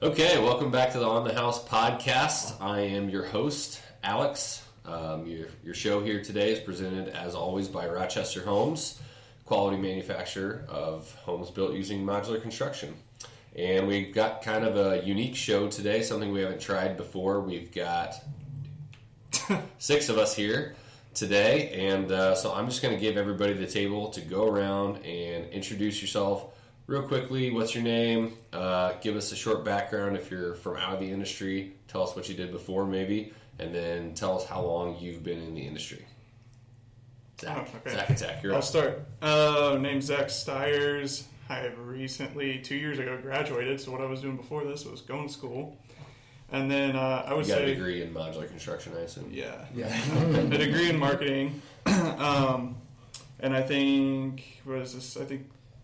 Okay, welcome back to the On the House podcast. I am your host, Alex. Your show here today is presented, as always, by Rochester Homes, quality manufacturer of homes built using modular construction. And we've got kind of a unique show today, something we haven't tried before. We've got 6 of us here today, and so I'm just going to give everybody the table to go around and introduce yourself real quickly. What's your name? Give us a short background if you're from out of the industry. Tell us what you did before, maybe, and then tell us how long you've been in the industry. Zach, you're I'll up. start. Name's Zach Stiers. I have recently, 2 years ago, graduated, so what I was doing before this was going to school. And then I would You got say... a degree in modular construction, I assume? Yeah. A degree in marketing. And I think,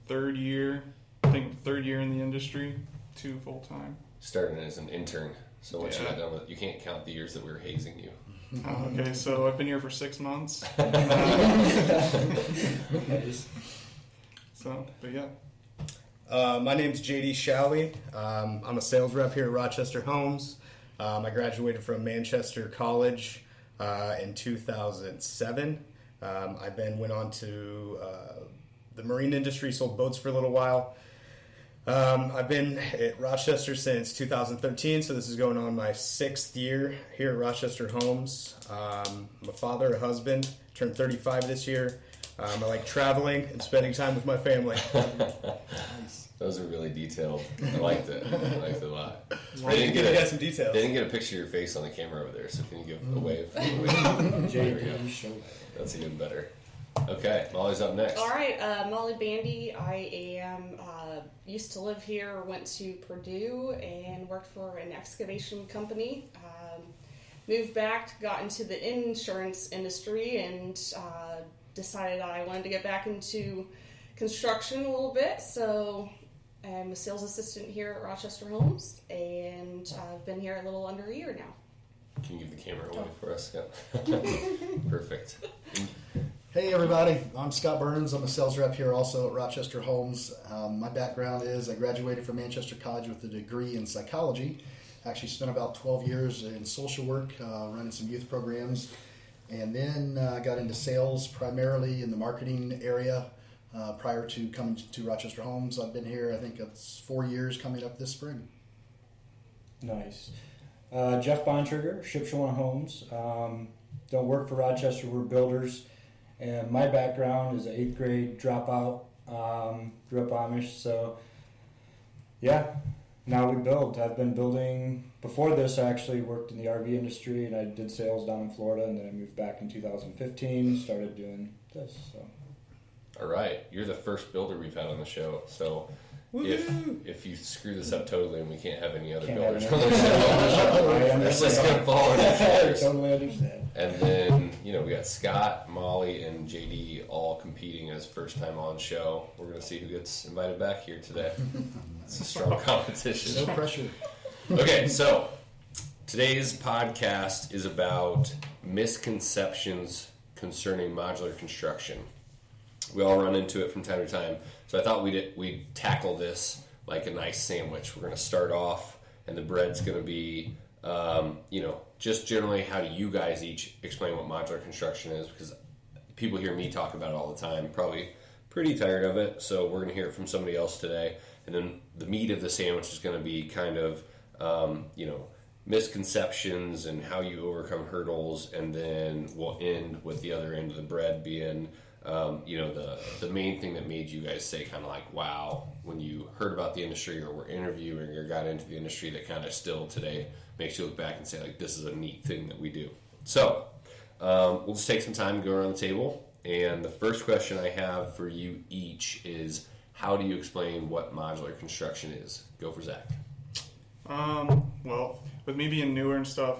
third year in the industry, 2 full-time. Starting as an intern. So once you Yeah. got done with, you can't count the years that we were hazing you. Okay, so I've been here for 6 months. So, but yeah. My name's JD Shalley. I'm a sales rep here at Rochester Homes. I graduated from Manchester College in 2007. I then went on to the marine industry, sold boats for a little while. I've been at Rochester since 2013, so this is going on my 6th year here at Rochester Homes. I'm a father, a husband, turned 35 this year. I like traveling and spending time with my family. Those are really detailed. I liked it. I liked it a lot. They didn't get some details. They didn't get a picture of your face on the camera over there, so can you give a wave? There we go. That's even better. Okay, Molly's up next. All right, Molly Bandy. I am used to live here, went to Purdue, and worked for an excavation company. Moved back, got into the insurance industry, and decided I wanted to get back into construction a little bit. So I'm a sales assistant here at Rochester Homes, and I've been here a little under a year now. Can you give the camera away for us? Yeah. Perfect. Hey everybody, I'm Scott Burns. I'm a sales rep here also at Rochester Homes. My background is I graduated from Manchester College with a degree in psychology. Actually spent about 12 years in social work, running some youth programs, and then got into sales primarily in the marketing area prior to coming to Rochester Homes. I've been here, I think it's 4 years coming up this spring. Nice. Jeff Bontrager, Shipshewana Homes. Don't work for Rochester, we're builders. And my background is an 8th grade dropout, grew up Amish, so yeah, now we build. I've been building, before this I actually worked in the RV industry and I did sales down in Florida, and then I moved back in 2015, started doing this. So. All right, you're the first builder we've had on the show, so if you screw this up totally and we can't have any other builders on the show, it's just going to fall on your shoulders. I totally understand. And then, we got Scott, Molly, and JD all competing as first time on show. We're going to see who gets invited back here today. It's a strong competition. No pressure. Okay, so today's podcast is about misconceptions concerning modular construction. We all run into it from time to time. So I thought we'd tackle this like a nice sandwich. We're going to start off, and the bread's going to be, just generally how do you guys each explain what modular construction is, because people hear me talk about it all the time, probably pretty tired of it. So we're going to hear it from somebody else today. And then the meat of the sandwich is going to be kind of, misconceptions and how you overcome hurdles. And then we'll end with the other end of the bread being, the main thing that made you guys say kind of like, wow, when you heard about the industry or were interviewing or got into the industry, that kind of still today makes you look back and say, like, this is a neat thing that we do. So we'll just take some time to go around the table. And the first question I have for you each is, how do you explain what modular construction is? Go for Zach. Well, with me being newer and stuff,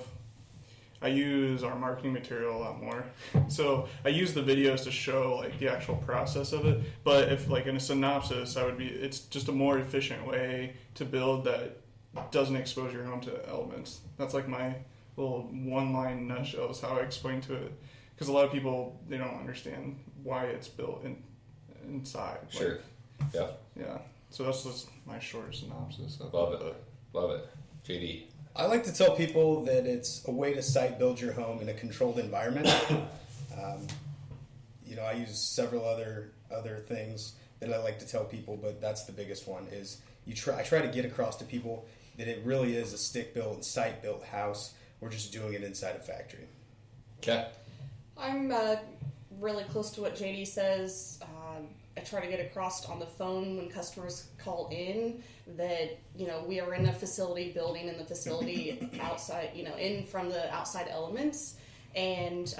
I use our marketing material a lot more. So I use the videos to show like the actual process of it. But if like in a synopsis, it's just a more efficient way to build that doesn't expose your home to elements. That's like my little one-line nutshell is how I explain to it. Because a lot of people, they don't understand why it's built inside. Sure. Yeah. So that's just my short synopsis. Love it. JD. I like to tell people that it's a way to site build your home in a controlled environment. I use several other things that I like to tell people, but that's the biggest one. Is I try to get across to people that it really is a stick-built, site-built house. We're just doing it inside a factory. Okay. I'm really close to what JD says. I try to get across on the phone when customers call in that, we are in a facility building in the facility outside, in from the outside elements, and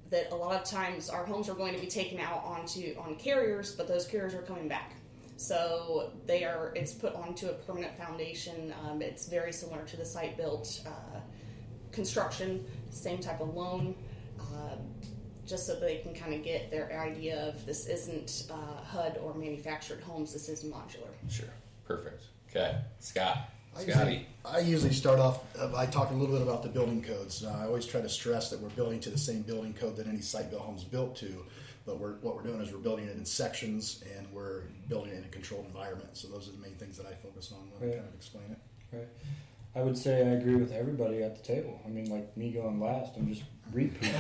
that a lot of times our homes are going to be taken out on carriers, but those carriers are coming back. So it's put onto a permanent foundation. It's very similar to the site-built construction, same type of loan. Just so they can kind of get their idea of this isn't HUD or manufactured homes, this is modular. Sure. Perfect. Okay. Scotty. I usually start off by talking a little bit about the building codes. I always try to stress that we're building to the same building code that any site-built home is built to, but what we're doing is we're building it in sections and we're building it in a controlled environment. So those are the main things that I focus on when I kind of explain it. Right. I would say I agree with everybody at the table. I mean, like me going last, I'm just repeating.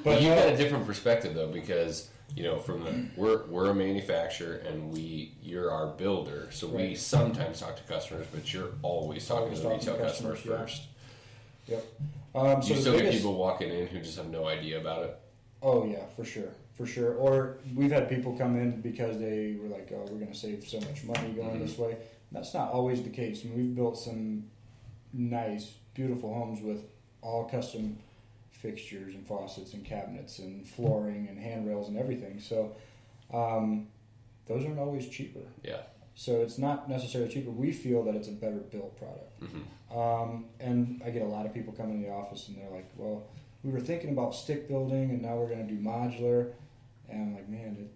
But you got a different perspective though, because we're a manufacturer and you're our builder, so we sometimes talk to customers, but you're always talking to the retail customers first. Yep. You still get people walking in who just have no idea about it. Oh yeah, for sure. Or we've had people come in because they were like, "Oh, we're going to save so much money going this way." That's not always the case. I mean, we've built some nice, beautiful homes with all custom fixtures and faucets and cabinets and flooring and handrails and everything. So those aren't always cheaper. Yeah. So it's not necessarily cheaper. We feel that it's a better built product. Mm-hmm. And I get a lot of people come in the office and they're like, well, we were thinking about stick building and now we're going to do modular. And I'm like, man,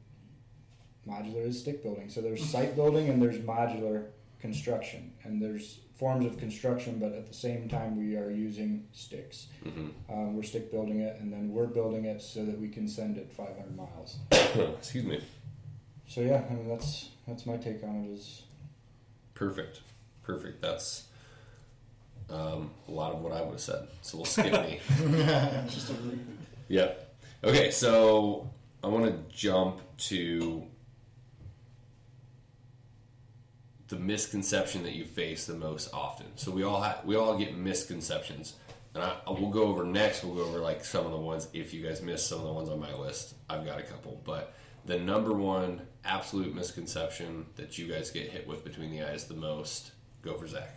modular is stick building. So there's site building and there's modular construction, and there's forms of construction, but at the same time we are using sticks. Mm-hmm. We're stick building it, and then we're building it so that we can send it 500 miles. Excuse me. So yeah, I mean that's my take on it. Is perfect. That's a lot of what I would have said. So we'll skip me. Just a read. Yep. Okay, so I want to jump to the misconception that you face the most often. So we all get misconceptions, and we'll go over next. We'll go over like some of the ones. If you guys missed some of the ones on my list, I've got a couple. But the number one absolute misconception that you guys get hit with between the eyes the most. Go for Zach.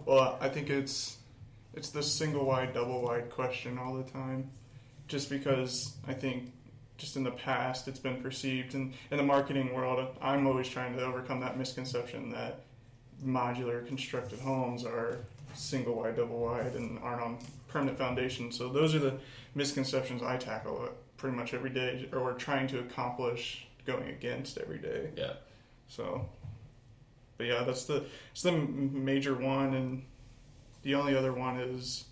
Well, I think it's the single wide, double wide question all the time. Just because I think just in the past it's been perceived, and in the marketing world, I'm always trying to overcome that misconception that modular constructed homes are single wide, double wide, and aren't on permanent foundation. So those are the misconceptions I tackle pretty much every day, or we're trying to accomplish going against every day. Yeah. So, but yeah, it's the major one, and the only other one is,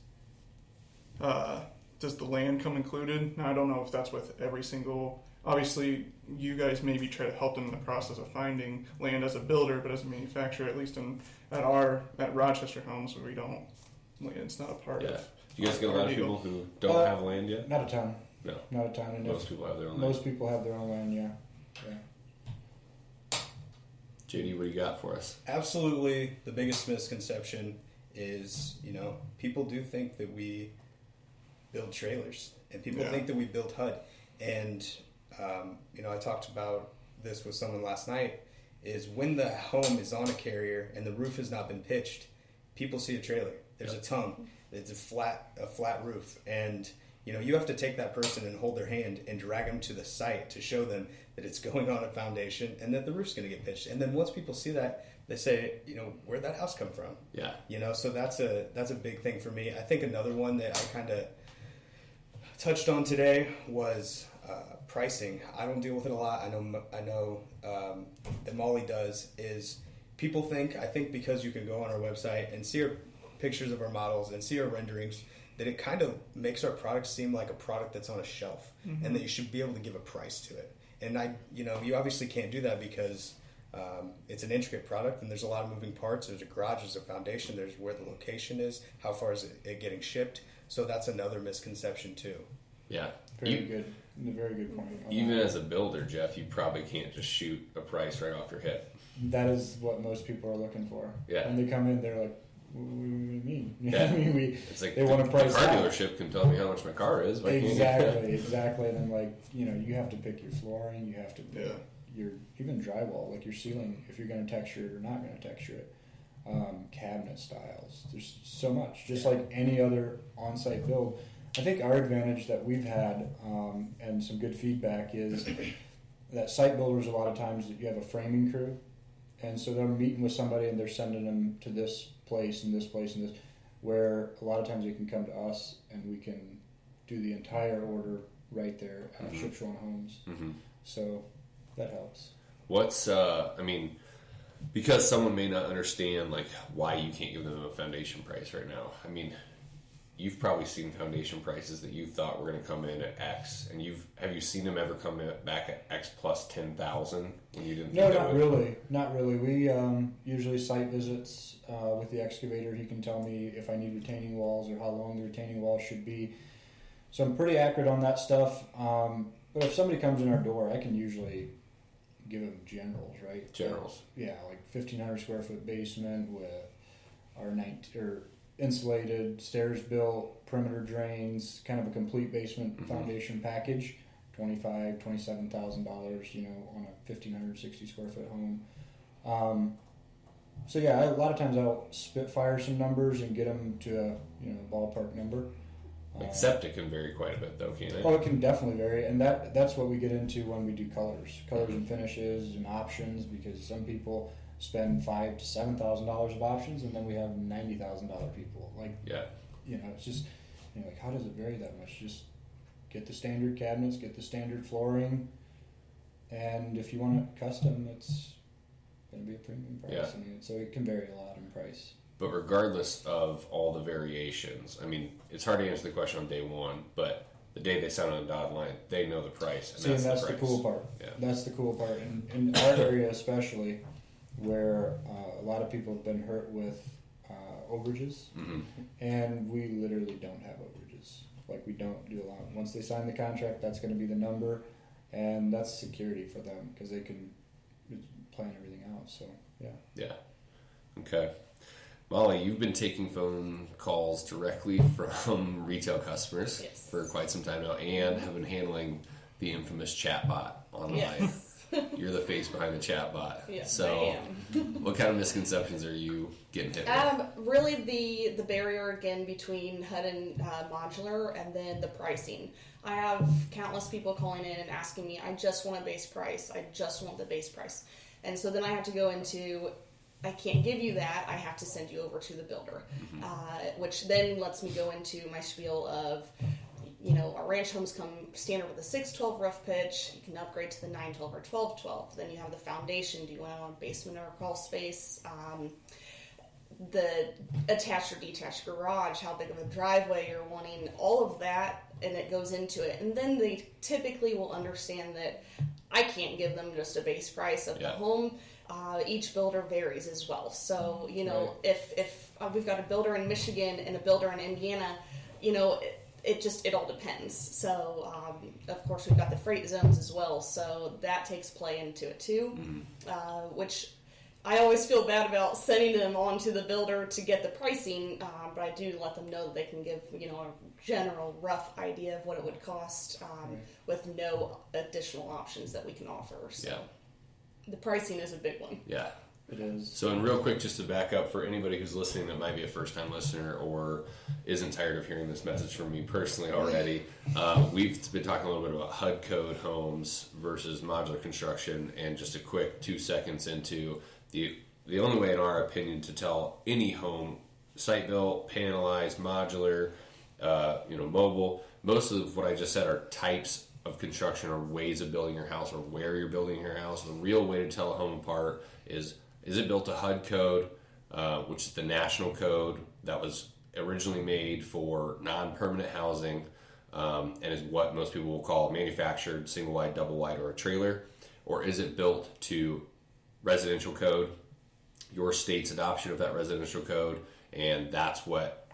does the land come included? Now, I don't know if that's with every single. Obviously, you guys maybe try to help them in the process of finding land as a builder, but as a manufacturer, at least at Rochester Homes, we don't. It's not a part of. Do you guys get a lot of people who don't have land yet? not a ton. No. Not a ton. And Most people have their own land. Most people have their own land. Yeah. JD, what do you got for us? Absolutely, the biggest misconception is, people do think that we build trailers, and people think that we build HUD. And, I talked about this with someone last night, is when the home is on a carrier and the roof has not been pitched, people see a trailer. There's a tongue. It's a flat roof. And, you have to take that person and hold their hand and drag them to the site to show them that it's going on a foundation and that the roof's going to get pitched. And then once people see that, they say, where'd that house come from? Yeah. So that's a big thing for me. I think another one that I kind of touched on today was pricing. I don't deal with it a lot. I know that Molly does. Is people think because you can go on our website and see our pictures of our models and see our renderings, that it kind of makes our product seem like a product that's on a shelf, and that you should be able to give a price to it. And you obviously can't do that because It's an intricate product, and there's a lot of moving parts. There's a garage, there's a foundation, there's where the location is, how far is it getting shipped. So that's another misconception too. Yeah. Very good point. Even as a builder, Jeff, you probably can't just shoot a price right off your hip. That is what most people are looking for. Yeah. When they come in, they're like, what do you mean? Yeah. I mean, It's like they want to price the car out. dealership can tell me how much my car is. Why can't you? Exactly. And then, like, you have to pick your flooring, you have to pick your, even drywall, like your ceiling, if you're going to texture it or not going to texture it. Cabinet styles. There's so much. Just like any other on-site build. I think our advantage that we've had, and some good feedback, is that site builders, a lot of times, that you have a framing crew, and so they're meeting with somebody and they're sending them to this place and this place and this, where a lot of times they can come to us and we can do the entire order right there at Shipshewana Homes. Mm-hmm. So that helps. What's because someone may not understand like why you can't give them a foundation price right now. I mean, you've probably seen foundation prices that you thought were going to come in at X, and have you seen them ever come in back at X plus 10,000 when you didn't? No, not really. Not really. We usually site visits with the excavator. He can tell me if I need retaining walls or how long the retaining walls should be. So I'm pretty accurate on that stuff. But if somebody comes in our door, I can usually give them generals, right? Generals. Yeah, like 1,500 square foot basement with our insulated, stairs built, perimeter drains, kind of a complete basement foundation package, $27,000, on a 1,560 square foot home. So yeah, a lot of times I'll spitfire some numbers and get them to a ballpark number. Like septic can vary quite a bit, though, can't it? Oh, it can definitely vary, and that's what we get into when we do colors and finishes and options, because some people spend $5,000 to $7,000 of options, and then we have $90,000 people. It's just like, how does it vary that much? Just get the standard cabinets, get the standard flooring, and if you want it custom, it's going to be a premium price. Yeah. I mean, so it can vary a lot in price. But regardless of all the variations, I mean, it's hard to answer the question on day one, but the day they sign on the dotted line, they know the price. And that's the cool part. Yeah. That's the cool part. In our area especially, where a lot of people have been hurt with overages, and we literally don't have overages. Like, we don't do a lot. Once they sign the contract, that's going to be the number, and that's security for them because they can plan everything out. So, yeah. Yeah. Okay. Molly, you've been taking phone calls directly from retail customers for quite some time now, and have been handling the infamous chatbot online. Yes. You're the face behind the chatbot. Yes, So, I am. what kind of misconceptions are you getting hit with? Really, the barrier again between HUD and Modular, and then the pricing. I have countless people calling in and asking me, I just want a base price. I just want the base price. And so then I have to go into, I can't give you that. I have to send you over to the builder, which then lets me go into my spiel of, our ranch homes come standard with a 612 roof pitch. You can upgrade to the 912 or 1212. Then you have the foundation. Do you want a basement or a crawl space? The attached or detached garage, how big of a driveway you're wanting, all of that, and it goes into it. And then they typically will understand that I can't give them just a base price of the home. Each builder varies as well. So, if we've got a builder in Michigan and a builder in Indiana, it all depends. So, of course, we've got the freight zones as well. So that takes play into it too, which I always feel bad about sending them on to the builder to get the pricing, but I do let them know that they can give, a general rough idea of what it would cost with no additional options that we can offer. So the pricing is a big one. Yeah. It is. So, and real quick, just to back up for anybody who's listening that might be a first-time listener or isn't tired of hearing this message from me personally already, we've been talking a little bit about HUD code homes versus modular construction, and just a quick 2 seconds into the only way, in our opinion, to tell any home, site built, panelized, modular, mobile. Most of what I just said are types of construction or ways of building your house or where you're building your house. The real way to tell a home apart is it built to HUD code, which is the national code that was originally made for non-permanent housing, and is what most people will call manufactured, single wide, double wide, or a trailer, or is it built to residential code, your state's adoption of that residential code, and that's what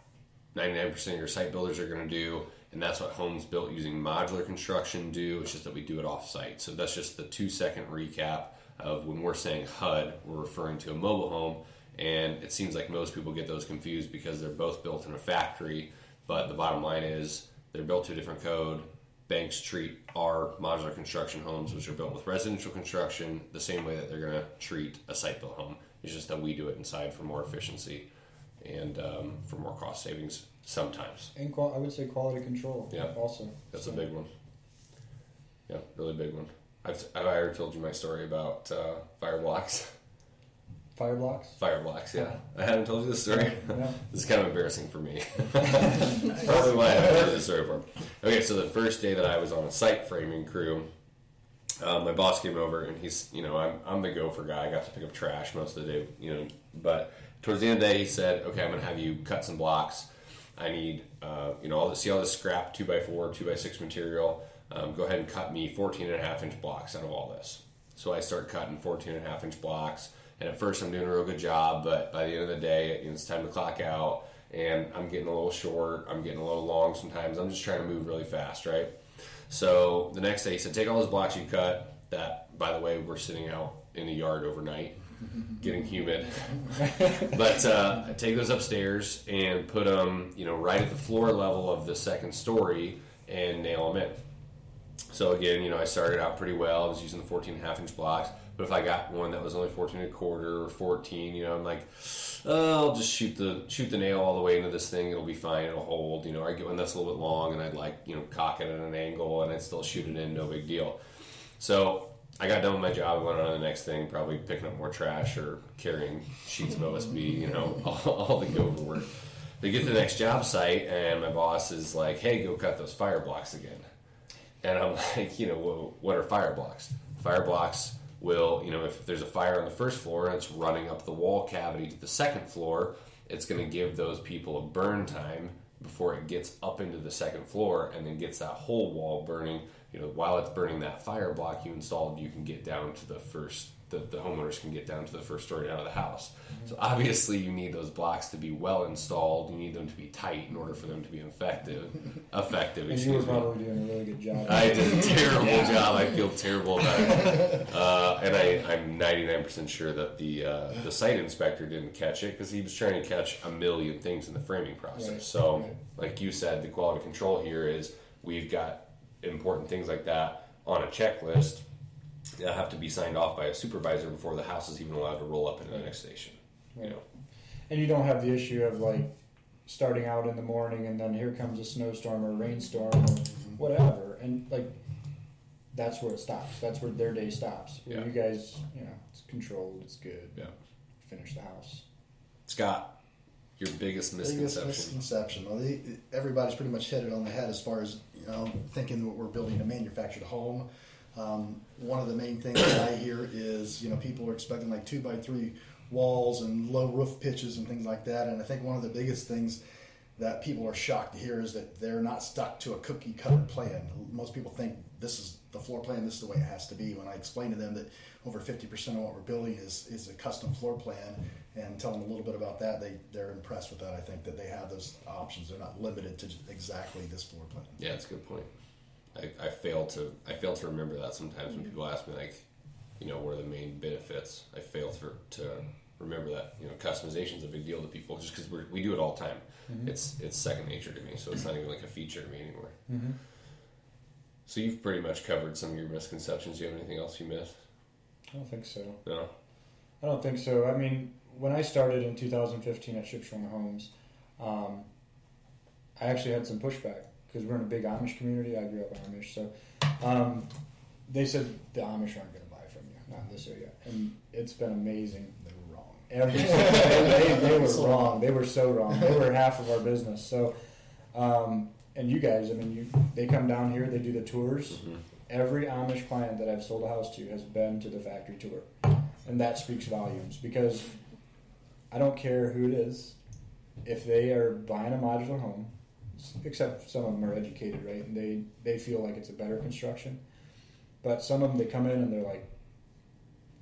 99% of your site builders are going to do, and that's what homes built using modular construction do. It's just that we do it off-site. So that's just the 2-second recap of when we're saying HUD, we're referring to a mobile home, and it seems like most people get those confused because they're both built in a factory, but the bottom line is they're built to a different code. Banks treat our modular construction homes, which are built with residential construction, the same way that they're going to treat a site-built home. It's just that we do it inside for more efficiency and for more cost savings sometimes. And I would say quality control. Yeah, also that's a big one. Yeah, really big one. Have I ever told you my story about fire blocks? Fire blocks? Fire blocks, yeah. I haven't told you this story. No. This is kind of embarrassing for me. Probably why I haven't told you this story for. Okay, so the first day that I was on a site framing crew, my boss came over and he's, I'm the gopher guy. I got to pick up trash most of the day, but towards the end of the day he said, okay, I'm going to have you cut some blocks. I need, all this scrap 2x4, 2x6 material. Go ahead and cut me 14.5-inch blocks out of all this. So I start cutting 14.5-inch blocks. And at first I'm doing a real good job, but by the end of the day, it's time to clock out, and I'm getting a little short, I'm getting a little long sometimes. I'm just trying to move really fast, right? So the next day he said, take all those blocks you cut, that, by the way, we're sitting out in the yard overnight, getting humid. But take those upstairs and put them, right at the floor level of the second story and nail them in. So again, I started out pretty well. I was using the 14.5-inch blocks. But if I got one that was only 14.25 or 14, I'm like, I'll just shoot the nail all the way into this thing. It'll be fine. It'll hold. I get one that's a little bit long, and I'd cock it at an angle, and I'd still shoot it in. No big deal. So I got done with my job. I went on to the next thing, probably picking up more trash or carrying sheets of OSB. All the gopher work. They get to the next job site, and my boss is like, hey, go cut those fire blocks again. And I'm like, what are fire blocks? Fire blocks will, if there's a fire on the first floor and it's running up the wall cavity to the second floor, it's going to give those people a burn time before it gets up into the second floor and then gets that whole wall burning. While it's burning that fire block you installed, you can get down to the first, the homeowners can get down to the first story out of the house. So obviously you need those blocks to be well installed. You need them to be tight in order for them to be effective. And you were probably doing a really good job. I did a terrible job. I feel terrible about it. And I'm 99% sure that the site inspector didn't catch it because he was trying to catch a million things in the framing process. Right. So, like you said, the quality control here is we've got important things like that on a checklist that have to be signed off by a supervisor before the house is even allowed to roll up into the next station. Right. And you don't have the issue of starting out in the morning and then here comes a snowstorm or a rainstorm or whatever, and that's where it stops. That's where their day stops. Yeah. You guys, it's controlled. It's good. Yeah. Finish the house. Scott, your biggest misconception. Misconception. Well, everybody's pretty much hit it on the head as far as thinking that we're building a manufactured home. One of the main things that I hear is people are expecting 2x3 walls and low roof pitches and things like that. And I think one of the biggest things that people are shocked to hear is that they're not stuck to a cookie cutter plan. Most people think this is the floor plan, this is the way it has to be. When I explain to them that over 50% of what we're building is a custom floor plan and tell them a little bit about that, they're impressed with that. I think that they have those options. They're not limited to exactly this floor plan. Yeah, that's a good point. I fail to remember that sometimes when people ask me what are the main benefits. I fail to remember that customization is a big deal to people just because we do it all the time. Mm-hmm. It's second nature to me, so it's not even like a feature to me anymore. Mm-hmm. So you've pretty much covered some of your misconceptions. Do you have anything else you missed? I don't think so. No? I don't think so. I mean, when I started in 2015 at Shipshewana Homes, I actually had some pushback because we're in a big Amish community. I grew up Amish, so they said the Amish aren't going to buy from you, not in this area, and it's been amazing. They were wrong. They were wrong. They were so wrong. They were half of our business. So, and you guys, they come down here, they do the tours. Mm-hmm. Every Amish client that I've sold a house to has been to the factory tour, and that speaks volumes because I don't care who it is, if they are buying a modular home, except some of them are educated, right, and they feel like it's a better construction. But some of them, they come in and they're like,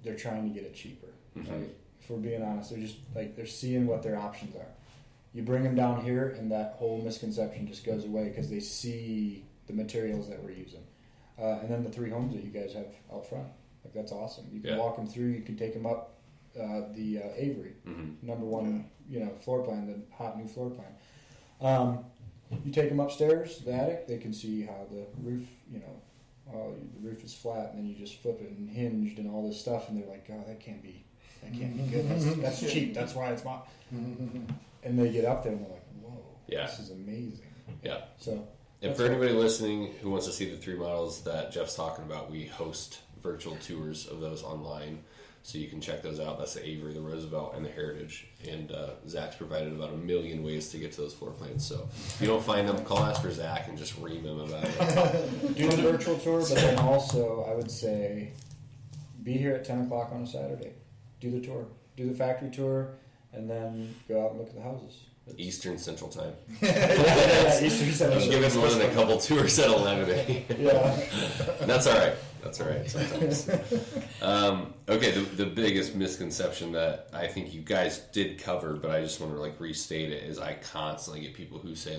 they're trying to get it cheaper. Mm-hmm. Right? If we're being honest, they're just like they're seeing what their options are. You bring them down here, and that whole misconception just goes away because they see the materials that we're using. And then the 3 homes that you guys have out front, like that's awesome. You can walk them through. You can take them up the Avery, number 1, floor plan, the hot new floor plan. You take them upstairs, the attic. They can see how the roof, the roof is flat, and then you just flip it and hinged and all this stuff, and they're like, "Oh, that can't be good. That's cheap. That's why it's not." And they get up there and they're like, "Whoa, this is amazing." Yeah. So, and for anybody listening who wants to see the 3 models that Jeff's talking about, we host virtual tours of those online, so you can check those out. That's the Avery, the Roosevelt, and the Heritage. And Zach's provided about 1 million ways to get to those floor plans. So if you don't find them, call us for Zach and just ream him about it. do the virtual tour, but then also I would say be here at 10 o'clock on a Saturday. Do the tour. Do the factory tour, and then go out and look at the houses. Eastern Central Time. Eastern Central. I'm giving more than a couple tours at 11 Yeah. That's all right. That's all right sometimes. Okay, the biggest misconception that I think you guys did cover, but I just want to restate it, is I constantly get people who say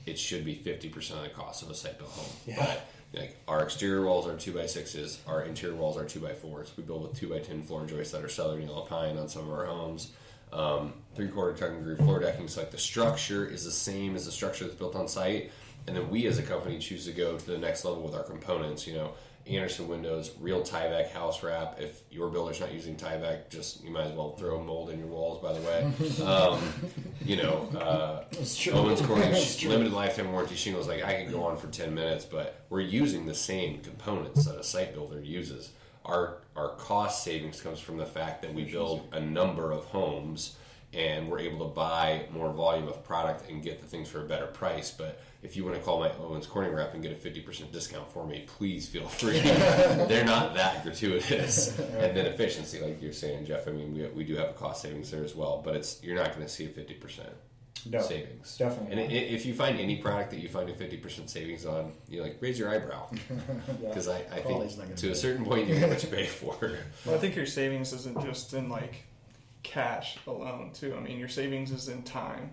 it should be 50% of the cost of a site-built home. Yeah. But our exterior walls are 2x6s, our interior walls are 2x4s. We build with 2x10 floor joists that are Southern Yellow Pine on some of our homes. 3/4 tuck and groove floor decking, so the structure is the same as the structure that's built on site, and then we as a company choose to go to the next level with our components. Anderson windows, real Tyvek house wrap. If your builder's not using Tyvek, you might as well throw mold in your walls, by the way. Owens Corning limited lifetime warranty shingles, I could go on for 10 minutes, but we're using the same components that a site builder uses. Our cost savings comes from the fact that we build a number of homes and we're able to buy more volume of product and get the things for a better price. But if you want to call my Owens Corning rep and get a 50% discount for me, please feel free. They're not that gratuitous. And then efficiency, like you're saying, Jeff, we do have a cost savings there as well, but you're not going to see a 50% savings. Definitely. And if you find any product that you find a 50% savings on, raise your eyebrow. Because I think to a certain point you get what you pay for. Well, I think your savings isn't just in cash alone too. Your savings is in time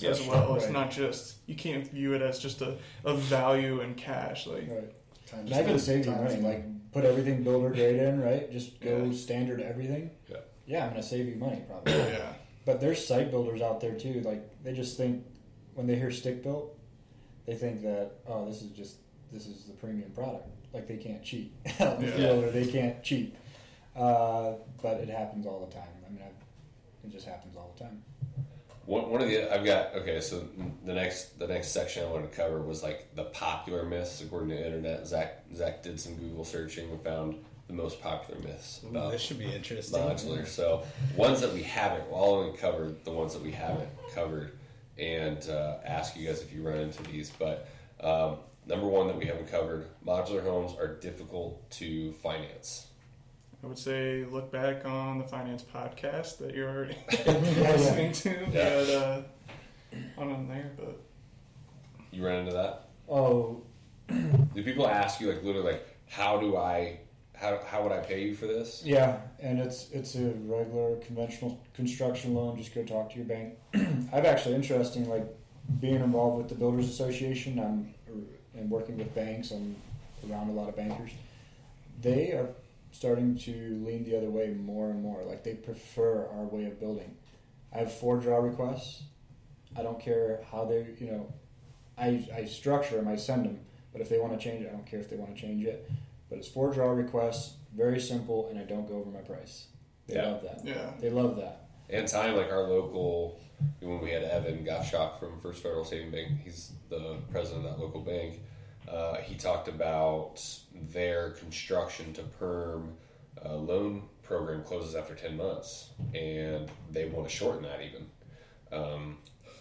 as well. It's not just, you can't view it as just a value in cash. Right. And I can save you money. Put everything builder grade in, right? Just go standard everything. Yeah, I'm going to save you money probably. Yeah. But there's site builders out there too. They just think when they hear stick built, they think that this is the premium product. They can't cheat. They can't cheat. But it happens all the time. It just happens all the time. One of the I've got so the next section I wanted to cover was the popular myths according to the internet. Zach did some Google searching and found the most popular myths about this should be interesting. Modular. So ones that we haven't, I'll only cover the ones that we haven't covered and ask you guys if you run into these. But number 1 that we haven't covered: modular homes are difficult to finance. I would say look back on the finance podcast that you're already listening to. On there, but you run into that? Oh, do people ask you literally how would I pay you for this? Yeah, and it's a regular conventional construction loan. Just go talk to your bank. I've actually interesting being involved with the Builders Association. And working with banks. I'm around a lot of bankers. They are starting to lean the other way more and more. They prefer our way of building. I have 4 draw requests. I don't care how they, I structure them, I send them, but if they want to change it, I don't care if they want to change it. But it's 4 draw requests, very simple, and I don't go over my price. They love that. Yeah. They love that. And time, our local, when we had Evan Gottschalk from First Federal Savings Bank, he's the president of that local bank. He talked about their construction to perm loan program closes after 10 months, and they want to shorten that even.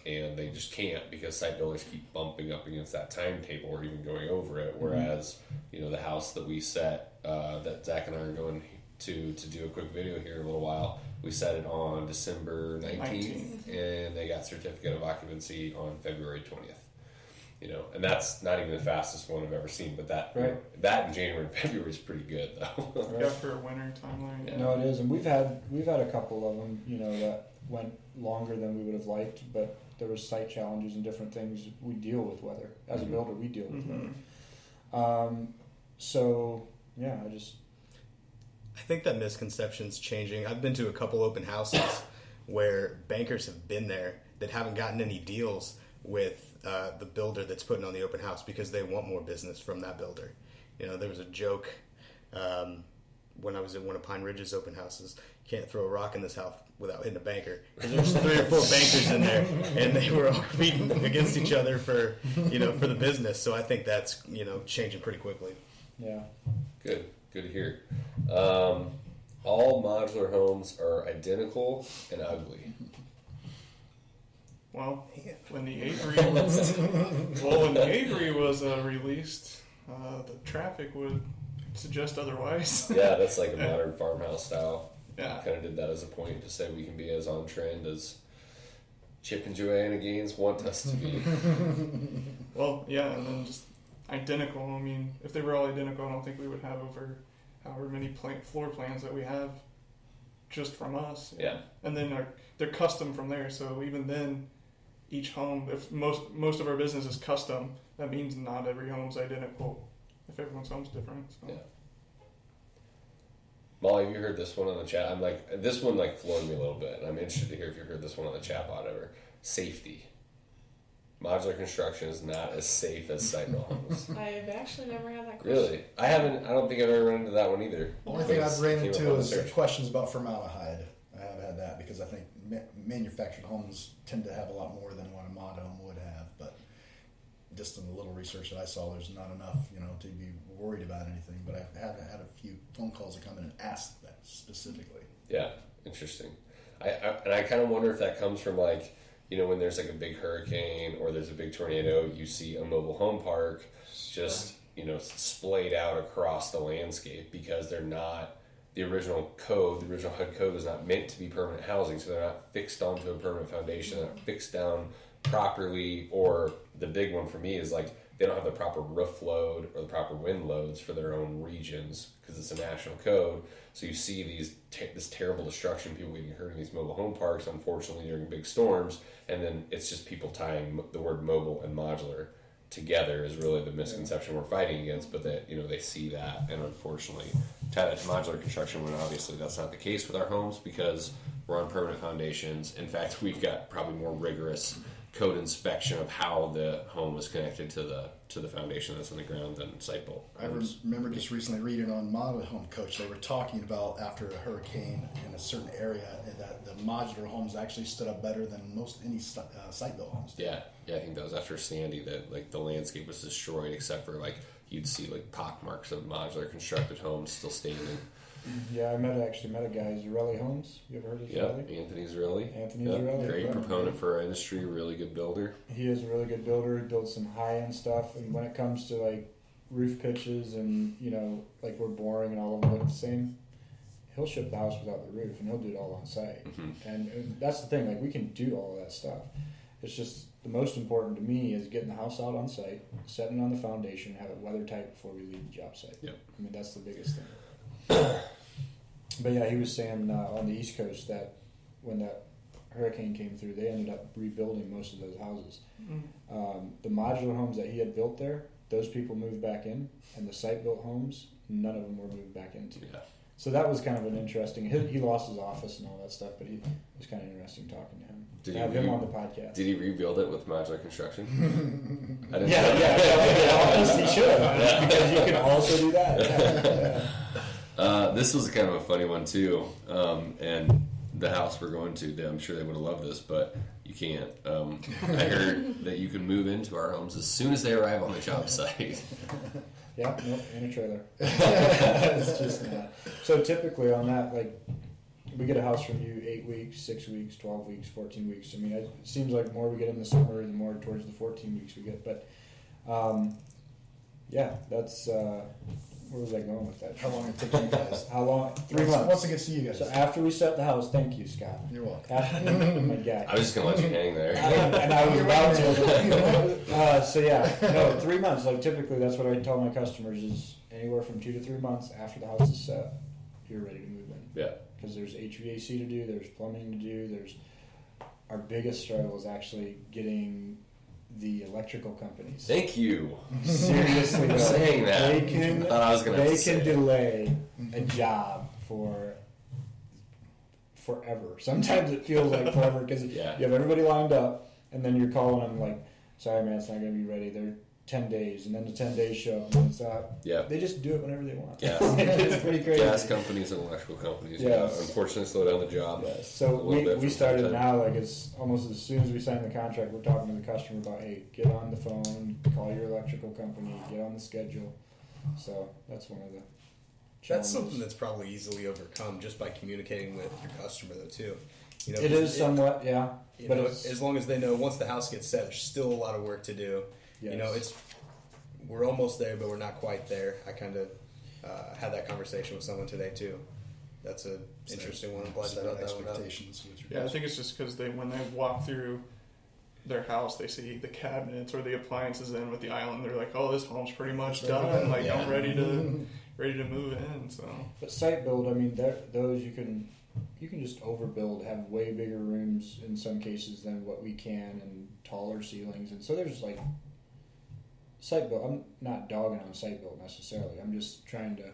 And they just can't because site builders keep bumping up against that timetable or even going over it. Whereas, the house that we set, that Zach and I are going to do a quick video here in a little while, we set it on December 19th, and they got certificate of occupancy on February 20th. and that's not even the fastest one I've ever seen. But that in January and February is pretty good though. Yeah, for a winter timeline. Yeah. No, it is, and we've had a couple of them, that went longer than we would have liked, but there was site challenges and different things. We deal with weather as a builder. We deal with weather. So yeah, I think that misconception's changing. I've been to a couple open houses where bankers have been there that haven't gotten any deals with the builder that's putting on the open house because they want more business from that builder. There was a joke when I was at one of Pine Ridge's open houses. Can't throw a rock in this house without hitting a banker. There's 3 or 4 bankers in there, and they were all competing against each other for the business. So I think that's changing pretty quickly. Yeah. Good to hear. All modular homes are identical and ugly. Well, when the Avery was released, the traffic would suggest otherwise. Yeah, that's like a modern farmhouse style. Yeah. Kind of did that as a point to say we can be as on trend as Chip and Joanna Gaines want us to be. Well, yeah, and then just identical. I mean, if they were all identical, I don't think we would have over however many floor plans that we have just from us. Yeah. And then they're custom from there, so even then, each home, if most of our business is custom, that means not every home's identical. If everyone's home's different. So. Yeah. Molly, have you heard this one on the chat? This one floored me a little bit, and I'm interested to hear if you heard this one on the chat bot ever. Safety. Modular construction is not as safe as site-built homes. I've actually never had that question. Really? I don't think I've ever run into that one either. The only thing I've ran into is questions about formaldehyde. I have had that because I think manufactured homes tend to have a lot more than what a mod home would have, but just in the little research that I saw, there's not enough, to be worried about anything. But I have had a few phone calls that come in and ask that specifically. Yeah, interesting. I kind of wonder if that comes from when there's a big hurricane or there's a big tornado, you see a mobile home park just splayed out across the landscape because they're not the original code. The original HUD code was not meant to be permanent housing, so they're not fixed onto a permanent foundation. They're not fixed down properly, or the big one for me is they don't have the proper roof load or the proper wind loads for their own regions because it's a national code. So you see this terrible destruction, people getting hurt in these mobile home parks, unfortunately during big storms, and then it's just people tying the word mobile and modular together is really the misconception we're fighting against. But that they see that, and unfortunately tie that to modular construction when obviously that's not the case with our homes because we're on permanent foundations. In fact, we've got probably more rigorous code inspection of how the home is connected to the foundation that's on the ground than site built. I remember just recently reading on Model Home Coach, they were talking about after a hurricane in a certain area that the modular homes actually stood up better than any site built homes did. Yeah, I think that was after Sandy that the landscape was destroyed except for you'd see pockmarks of modular constructed homes still standing. Yeah, I met a guy, Zerelli Homes. You ever heard of Zerelli? Yeah, Anthony Zerelli. Zerelli. Great proponent for our industry, really good builder. He is a really good builder. He builds some high-end stuff. And when it comes to roof pitches and, we're boring and all of them look the same, he'll ship the house without the roof and he'll do it all on site. Mm-hmm. And that's the thing, we can do all of that stuff. It's just the most important to me is getting the house out on site, setting it on the foundation, have it weather tight before we leave the job site. Yep. I mean, that's the biggest thing. But yeah, he was saying on the East Coast that when that hurricane came through, they ended up rebuilding most of those houses. Mm-hmm. The modular homes that he had built there, those people moved back in, and the site-built homes, none of them were moved back into. Yeah. So that was kind of an interesting. He lost his office and all that stuff, but it was kind of interesting talking to him. Did have him on the podcast. Did he rebuild it with modular construction? He should, because you can also do that. This was kind of a funny one too, and the house we're going to, I'm sure they would have loved this, but you can't. I heard that you can move into our homes as soon as they arrive on the job site. Yeah, nope, in a trailer. It's just not. So typically on that, we get a house from you 8 weeks, 6 weeks, 12 weeks, 14 weeks. I mean, it seems like the more we get in the summer, the more towards the 14 weeks we get. But, yeah, that's where was I going with that? How long it takes you guys? How long? 3 months. Once it gets to you guys. So after we set the house, thank you, Scott. You're welcome. My guy. I was just gonna let you hang there. And I was about to. So yeah, no, 3 months. Like typically, that's what I tell my customers is anywhere from 2 to 3 months after the house is set, you're ready to move in. Yeah. Because there's HVAC to do, there's plumbing to do, there's our biggest struggle is actually getting the electrical companies. Thank you. Seriously, though, saying that. they can I thought I was gonna have they to say can it. delay a job for forever. Sometimes it feels like forever because Yeah. you have everybody lined up, and then you're calling them like, "Sorry, man, it's not going to be ready." They're 10 days, and then the 10 days show up, and it's not. Yeah. They just do it whenever they want. Yeah. It's pretty crazy. Gas companies and electrical companies. Yes. Yeah. Unfortunately, slow down the job. Yeah, a so little bit we from started time to now, like it's almost as soon as we sign the contract, we're talking to the customer about, hey, get on the phone, call your electrical company, get on the schedule. So that's one of the challenges. That's something that's probably easily overcome just by communicating with your customer, though, too. You know, It is somewhat, yeah. You But know, it's, as long as they know once the house gets set, there's still a lot of work to do. yes. You know, we're almost there, but we're not quite there. I kind of had that conversation with someone today too. That's an interesting one. I'm glad Set I brought that one up. expectations with your Yeah, I think it's just because when they walk through their house, they see the cabinets or the appliances in with the island. They're like, "Oh, this home's pretty much done. Like I'm ready to move in." So, But site build, I mean, those you can just overbuild, have way bigger rooms in some cases than what we can, and taller ceilings, and so there's like site build. I'm not dogging on site build necessarily. I'm just trying to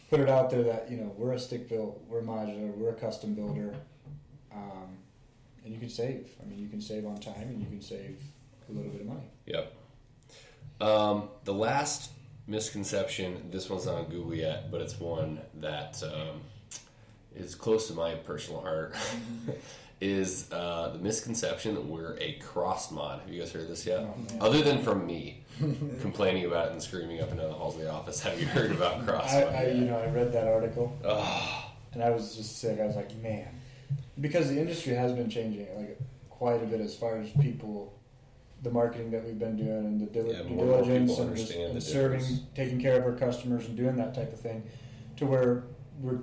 put it out there that we're a stick built, we're modular, we're a custom builder, and you can save. I mean, you can save on time, and you can save a little bit of money. Yep. The last misconception, this one's not on Google yet, but it's one that is close to my personal heart, is the misconception that we're a cross mod. Have you guys heard this yet? Oh, man. Other than from me complaining about it and screaming up and down the halls of the office, have you heard about cross mod? I read that article, Oh, and I was just sick. I was like, man, because the industry has been changing like quite a bit as far as people, the marketing that we've been doing, and the due Yeah, more and more diligence, people and, just, understand and the serving, difference. taking care of our customers, and doing that type of thing, to where we're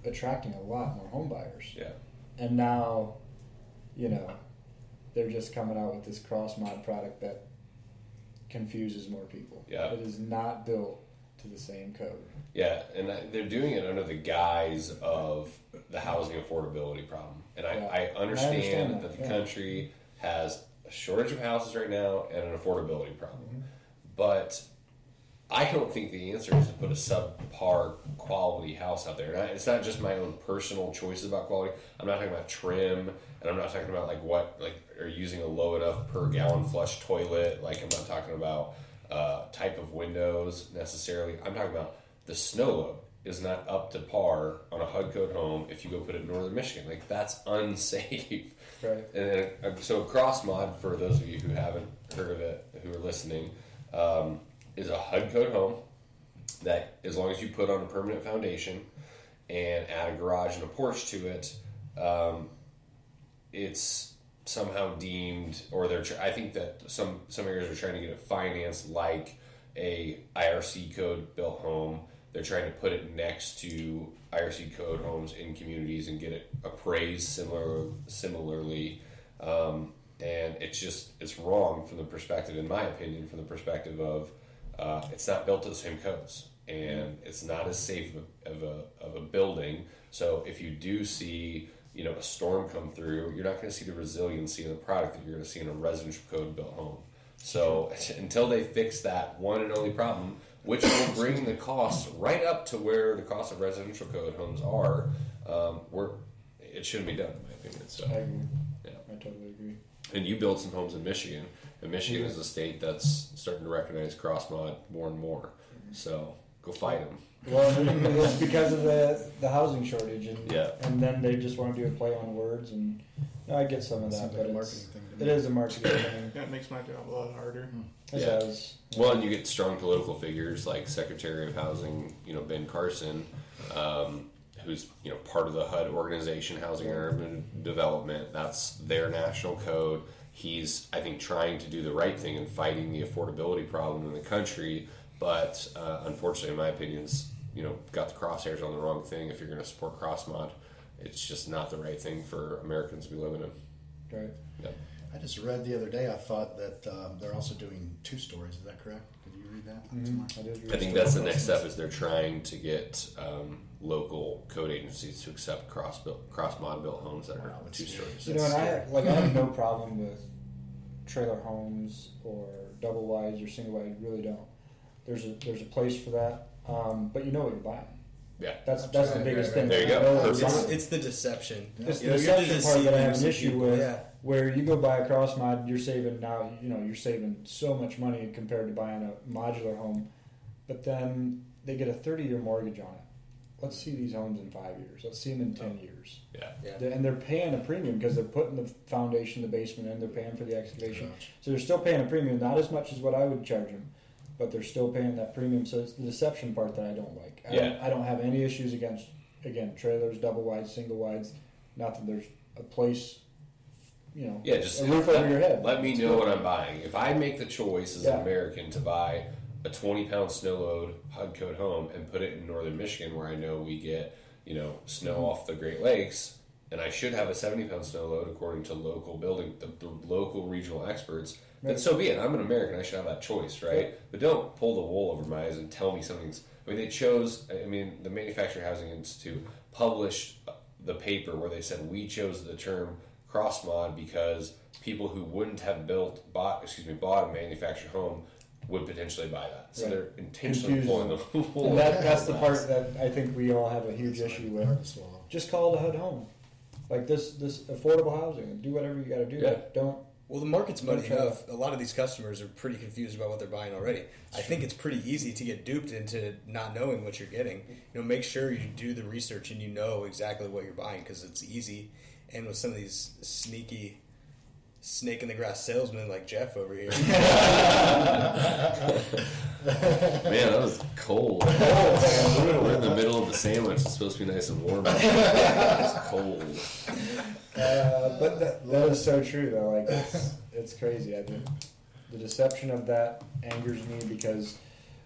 attracting a lot more home buyers. yeah. And now, they're just coming out with this cross mod product that confuses more people. Yeah. It is not built to the same code. Yeah, and they're doing it under the guise of the housing affordability problem. And Yeah. I understand that, that the yeah. country has a shortage of houses right now and an affordability problem. Mm-hmm. But I don't think the answer is to put a subpar quality house out there. And it's not just my own personal choices about quality. I'm not talking about trim, and I'm not talking about are you using a low enough per gallon flush toilet. Like I'm not talking about type of windows necessarily. I'm talking about the snow load is not up to par on a HUD code home if you go put it in northern Michigan. Like that's unsafe. Right. And so cross mod, for those of you who haven't heard of it, who are listening, is a HUD code home that, as long as you put on a permanent foundation and add a garage and a porch to it, it's somehow deemed, or I think that some areas are trying to get it financed like a IRC code built home. They're trying to put it next to IRC code homes in communities and get it appraised similarly. And it's wrong from the perspective, in my opinion, from the perspective of it's not built to the same codes, and it's not as safe of a building. So if you do see a storm come through, you're not going to see the resiliency in the product that you're going to see in a residential code built home. So until they fix that one and only problem, which will bring the cost right up to where the cost of residential code homes are, it shouldn't be done, in my opinion. So I agree. yeah. I totally agree. And you build some homes in Michigan, and Michigan is a state that's starting to recognize cross mod more and more. So go fight them. Well, it's because of the housing shortage, and Yeah. and then they just want to do a play on words, and I get some of that, Seems but like a it's, marketing thing to it me. is a marketing thing. yeah, it makes my job a lot harder. It Yeah. does. Well, and you get strong political figures like Secretary of Housing, Ben Carson, who's part of the HUD organization, Housing and Urban Development. That's their national code. He's, I think, trying to do the right thing and fighting the affordability problem in the country But unfortunately, in my opinion, it's, got the crosshairs on the wrong thing. If you're going to support cross mod, it's just not the right thing for Americans to be living in. Right. Yeah. I just read the other day, I thought that they're also doing 2 stories. Is that correct? Did you read that? Mm-hmm. I think that's the next step, is they're trying to get local code agencies to accept cross mod built homes that are 2 stories. And I have no problem with trailer homes or double wides or single wide. Really don't. There's a place for that, but you know what you're buying. Yeah, that's the biggest thing. There you go. It's the deception. It's the deception part that I have an issue with. Yeah. Where you go buy a cross mod, you're saving so much money compared to buying a modular home, but then they get a 30-year mortgage on it. Let's see these homes in 5 years. Let's see them in 10 years. Yeah. And they're paying a premium because they're putting the foundation, the basement in. They're paying for the excavation, so they're still paying a premium. Not as much as what I would charge them, but they're still paying that premium. So it's the deception part that I don't like. I don't have any issues against, again, trailers, double wides, single wides. Not that there's a place. Just a roof over your head. Let me know what I'm buying. If I make the choice as an American to buy a 20-pound snow load HUD code home and put it in northern Michigan, where I know we get snow off the Great Lakes, and I should have a 70-pound snow load according to local the local regional experts, then so be it. I'm an American. I should have that choice, right? But don't pull the wool over my eyes and tell me something's. The Manufactured Housing Institute published the paper where they said we chose the term cross mod because people who wouldn't have bought a manufactured home would potentially buy that. So they're intentionally pulling the wool. And that's the part that I think we all have a huge issue with. Just call it a HUD home, like this affordable housing. Do whatever you got to do. Yeah. Don't. Well, the market's muddy enough. A lot of these customers are pretty confused about what they're buying already. I think it's pretty easy to get duped into not knowing what you're getting. Make sure you do the research and you know exactly what you're buying, because it's easy. And with some of these sneaky snake in the grass salesmen like Jeff over here. Man, that was cold. We're in the middle of the sandwich. It's supposed to be nice and warm. It's cold. But that is so true, though. Like it's crazy. I think the deception of that angers me, because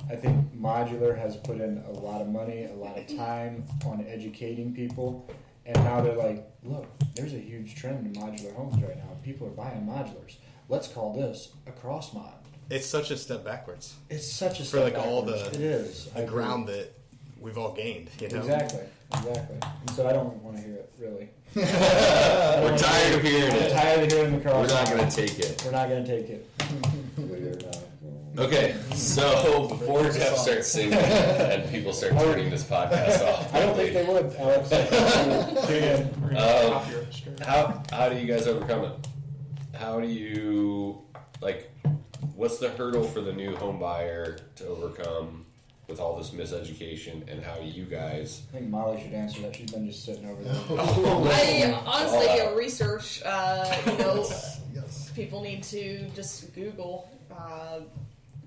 I think Modular has put in a lot of money, a lot of time on educating people. And now they're like, look, there's a huge trend in modular homes right now. People are buying modulars. Let's call this a cross mod. It's such a step backwards. It's such a step for like backwards. all the it is. the ground that we've all gained. Exactly. And so I don't want to hear it, really. We're tired of hearing I'm it. tired of hearing the cross. We're not going to take it. We're not going to take it. Okay, so before Jeff starts singing and people start turning this podcast off, I don't think they would, Alex. How do you guys overcome it? How do you, what's the hurdle for the new home buyer to overcome with all this miseducation, and how you guys... I think Molly should answer that. She's been just sitting over there. I honestly research, Yes. people need to just Google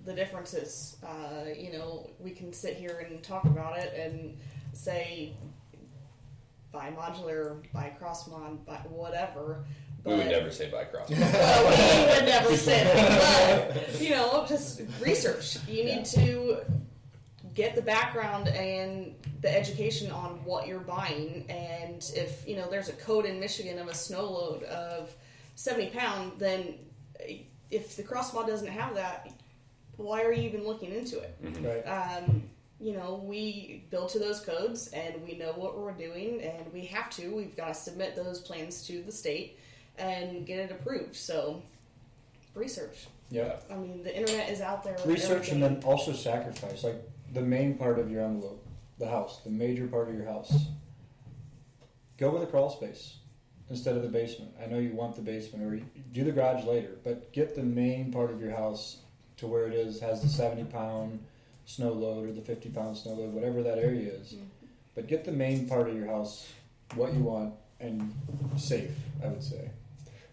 the differences. We can sit here and talk about it and say, buy modular, buy cross mod, buy whatever. We would never say buy cross. Well, we would never say that. But, just research. You need to get the background and the education on what you're buying. And if, there's a code in Michigan of a snow load of 70 pound, then if the cross mod doesn't have that, why are you even looking into it? Mm-hmm. Right. We build to those codes and we know what we're doing, and we've got to submit those plans to the state and get it approved. So research. Yeah. The internet is out there. Research and then also sacrifice. Like the main part of your envelope, the house, the major part of your house. Go with a crawl space instead of the basement. I know you want the basement, or you do the garage later, but get the main part of your house to where it has the 70-pound snow load or the 50-pound snow load, whatever that area is. Mm-hmm. But get the main part of your house what you want and safe, I would say.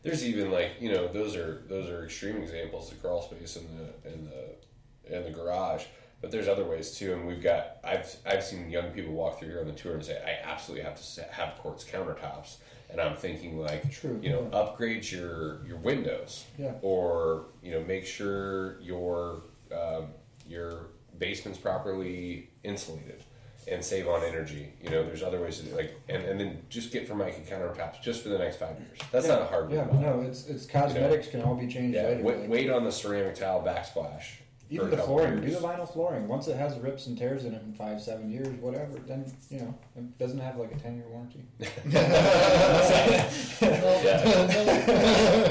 There's even those are extreme examples, the crawl space and the garage. But there's other ways too, and I've seen young people walk through here on the tour and say, I absolutely have to have quartz countertops, and I'm thinking upgrade your windows, yeah, or make sure your basement's properly insulated and save on energy. You know, there's other ways to do it, and then just get Formica countertops just for the next 5 years. That's not a hard Yeah, one. no, it's cosmetics can all be changed Yeah, later. wait on the ceramic tile backsplash. Even for the a couple flooring, do years. the vinyl flooring. Once it has rips and tears in it in 5-7 years, whatever, then it doesn't have like a 10-year warranty.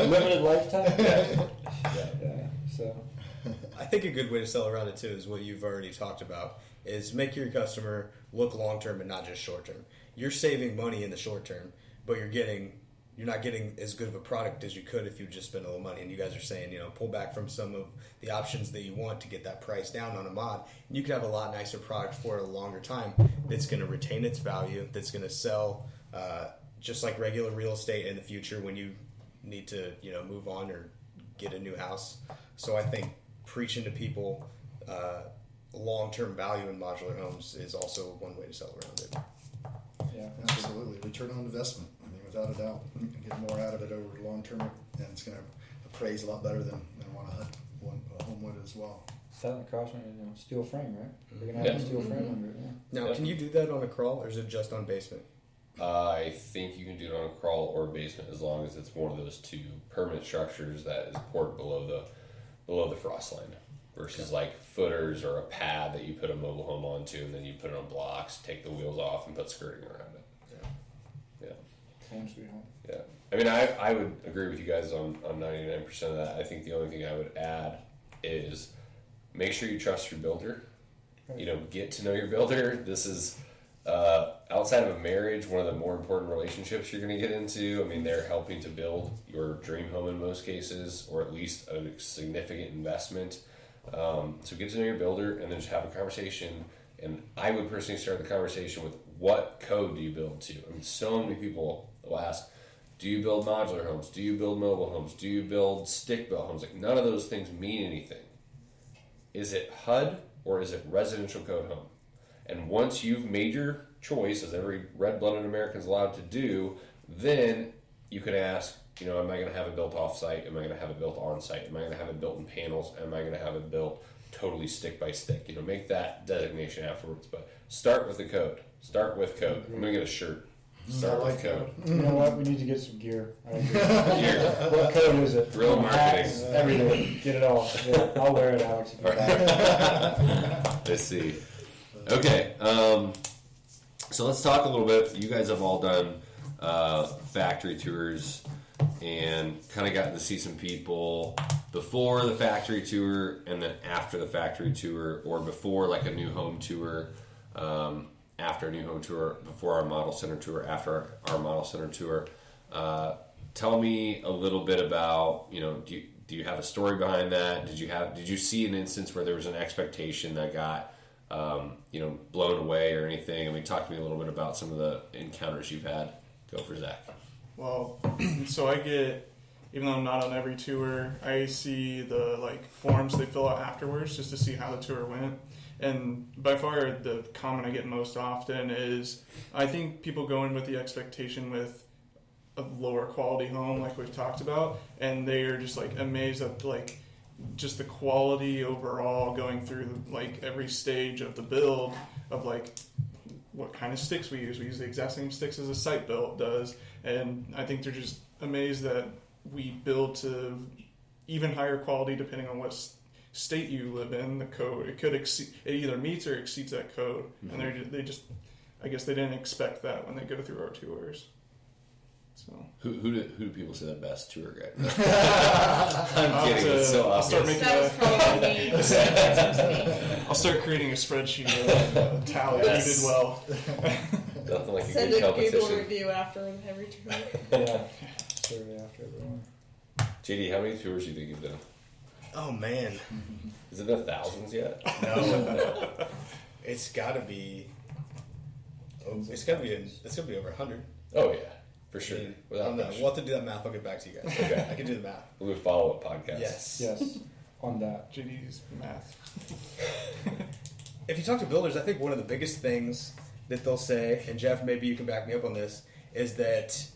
Limited lifetime. Yeah. So I think a good way to sell around it too is what you've already talked about, is make your customer look long term and not just short term. You're saving money in the short term, but you're not getting as good of a product as you could if you just spent a little money. And you guys are saying, pull back from some of the options that you want to get that price down on a mod. And you could have a lot nicer product for a longer time that's going to retain its value, that's going to sell just like regular real estate in the future when you need to, move on or get a new house. So I think preaching to people long-term value in modular homes is also one way to sell around it. yeah, Absolutely. Return on investment. I mean, without a doubt. You can get more out of it over the long term, and it's going to appraise a lot better than a home would as well. selling cost steel frame, right? You're gonna have a steel frame under it. Yeah. Now, can you do that on a crawl, or is it just on basement? I think you can do it on a crawl or basement as long as it's one of those two permanent structures that is poured below the frost line, versus like footers or a pad that you put a mobile home onto and then you put it on blocks, take the wheels off, and put skirting around it. Yeah. Home sweet home. Yeah. I mean, I would agree with you guys on 99% of that. I think the only thing I would add is make sure you trust your builder. Right. Get to know your builder. This is outside of a marriage, one of the more important relationships you're going to get into. I mean, they're helping to build your dream home in most cases, or at least a significant investment. So get to know your builder and then just have a conversation. And I would personally start the conversation with, what code do you build to? I mean, so many people will ask, do you build modular homes? Do you build mobile homes? Do you build stick-built homes? Like, none of those things mean anything. Is it HUD or is it residential code home? And once you've made your choice, as every red-blooded American is allowed to do, then you can ask, am I going to have it built off-site? Am I going to have it built on-site? Am I going to have it built in panels? Am I going to have it built totally stick-by-stick? Make that designation afterwards. But start with the code. Start with code. I'm going to get a shirt. Start with code. You know what? We need to get some gear. I agree. Gear. What code is it? Real marketing. Hats, everything. Get it all. Yeah, I'll wear it, Alex. If you buy Let's see. Okay. So let's talk a little bit. You guys have all done factory tours and kind of gotten to see some people before the factory tour and then after the factory tour, or before like a new home tour, after a new home tour, before our model center tour, after our model center tour. Tell me a little bit about, do you have a story behind that? Did you see an instance where there was an expectation that got blown away or anything? I mean, talk to me a little bit about some of the encounters you've had. Go for Zach. Well, so even though I'm not on every tour, I see the forms they fill out afterwards just to see how the tour went. And by far the comment I get most often is, I think people go in with the expectation with a lower quality home, like we've talked about, and they are just amazed at just the quality overall going through every stage of the build of what kind of sticks we use. We use the exact same sticks as a site built does, and I think they're just amazed that we build to even higher quality depending on what state you live in. The code, it either meets or exceeds that code, and they just I guess they didn't expect that when they go through our tours. So Who do people say the best tour guide? I'm kidding. It's so I'll obvious. start making That was probably me. I'll start creating a spreadsheet of tally. Yes. You did well. Nothing like a Send good a Google competition. review after every tour. Yeah. Survey after everyone. JD, how many tours do you think you've done? Oh man, Is it in the thousands yet? no, it's got to be. It's got to be over 100. Oh yeah, for sure. I mean, Without we'll question. have to do that math. I'll get back to you guys. Okay. I can do the math. We'll do a follow-up podcast. Yes. Yes. On that. JD's math. If you talk to builders, I think one of the biggest things that they'll say, and Jeff, maybe you can back me up on this, is that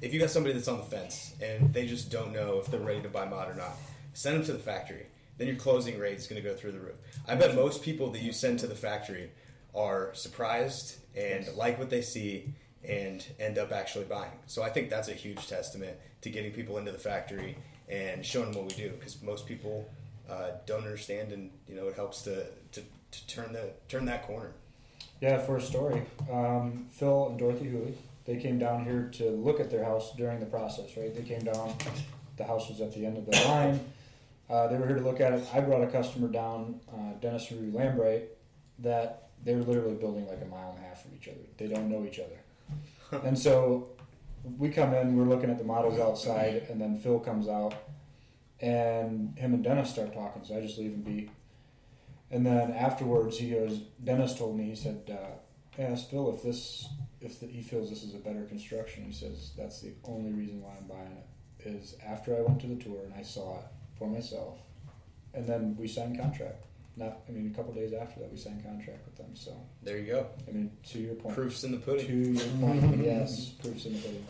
if you got somebody that's on the fence and they just don't know if they're ready to buy mod or not, send them to the factory, then your closing rate is going to go through the roof. I bet most people that you send to the factory are surprised and like what they see and end up actually buying. So I think that's a huge testament to getting people into the factory and showing them what we do, because most people don't understand, and it helps to turn that corner. Yeah, for a story, Phil and Dorothy Hooley, they came down here to look at their house during the process, right? They came down, the house was at the end of the line. They were here to look at it. I brought a customer down, Dennis and Ruby Lambright, that they were literally building like a mile and a half from each other. They don't know each other. And so we come in, we're looking at the models outside, and then Phil comes out, and him and Dennis start talking, so I just leave him be. And then afterwards, he goes, Dennis told me, he said, ask Phil if he feels this is a better construction. He says, that's the only reason why I'm buying it, is after I went to the tour and I saw it for myself, and then we signed contract. A couple days after that, we signed contract with them. So there you go. To your point, proof's in the pudding. To your point, yes, proof's in the pudding.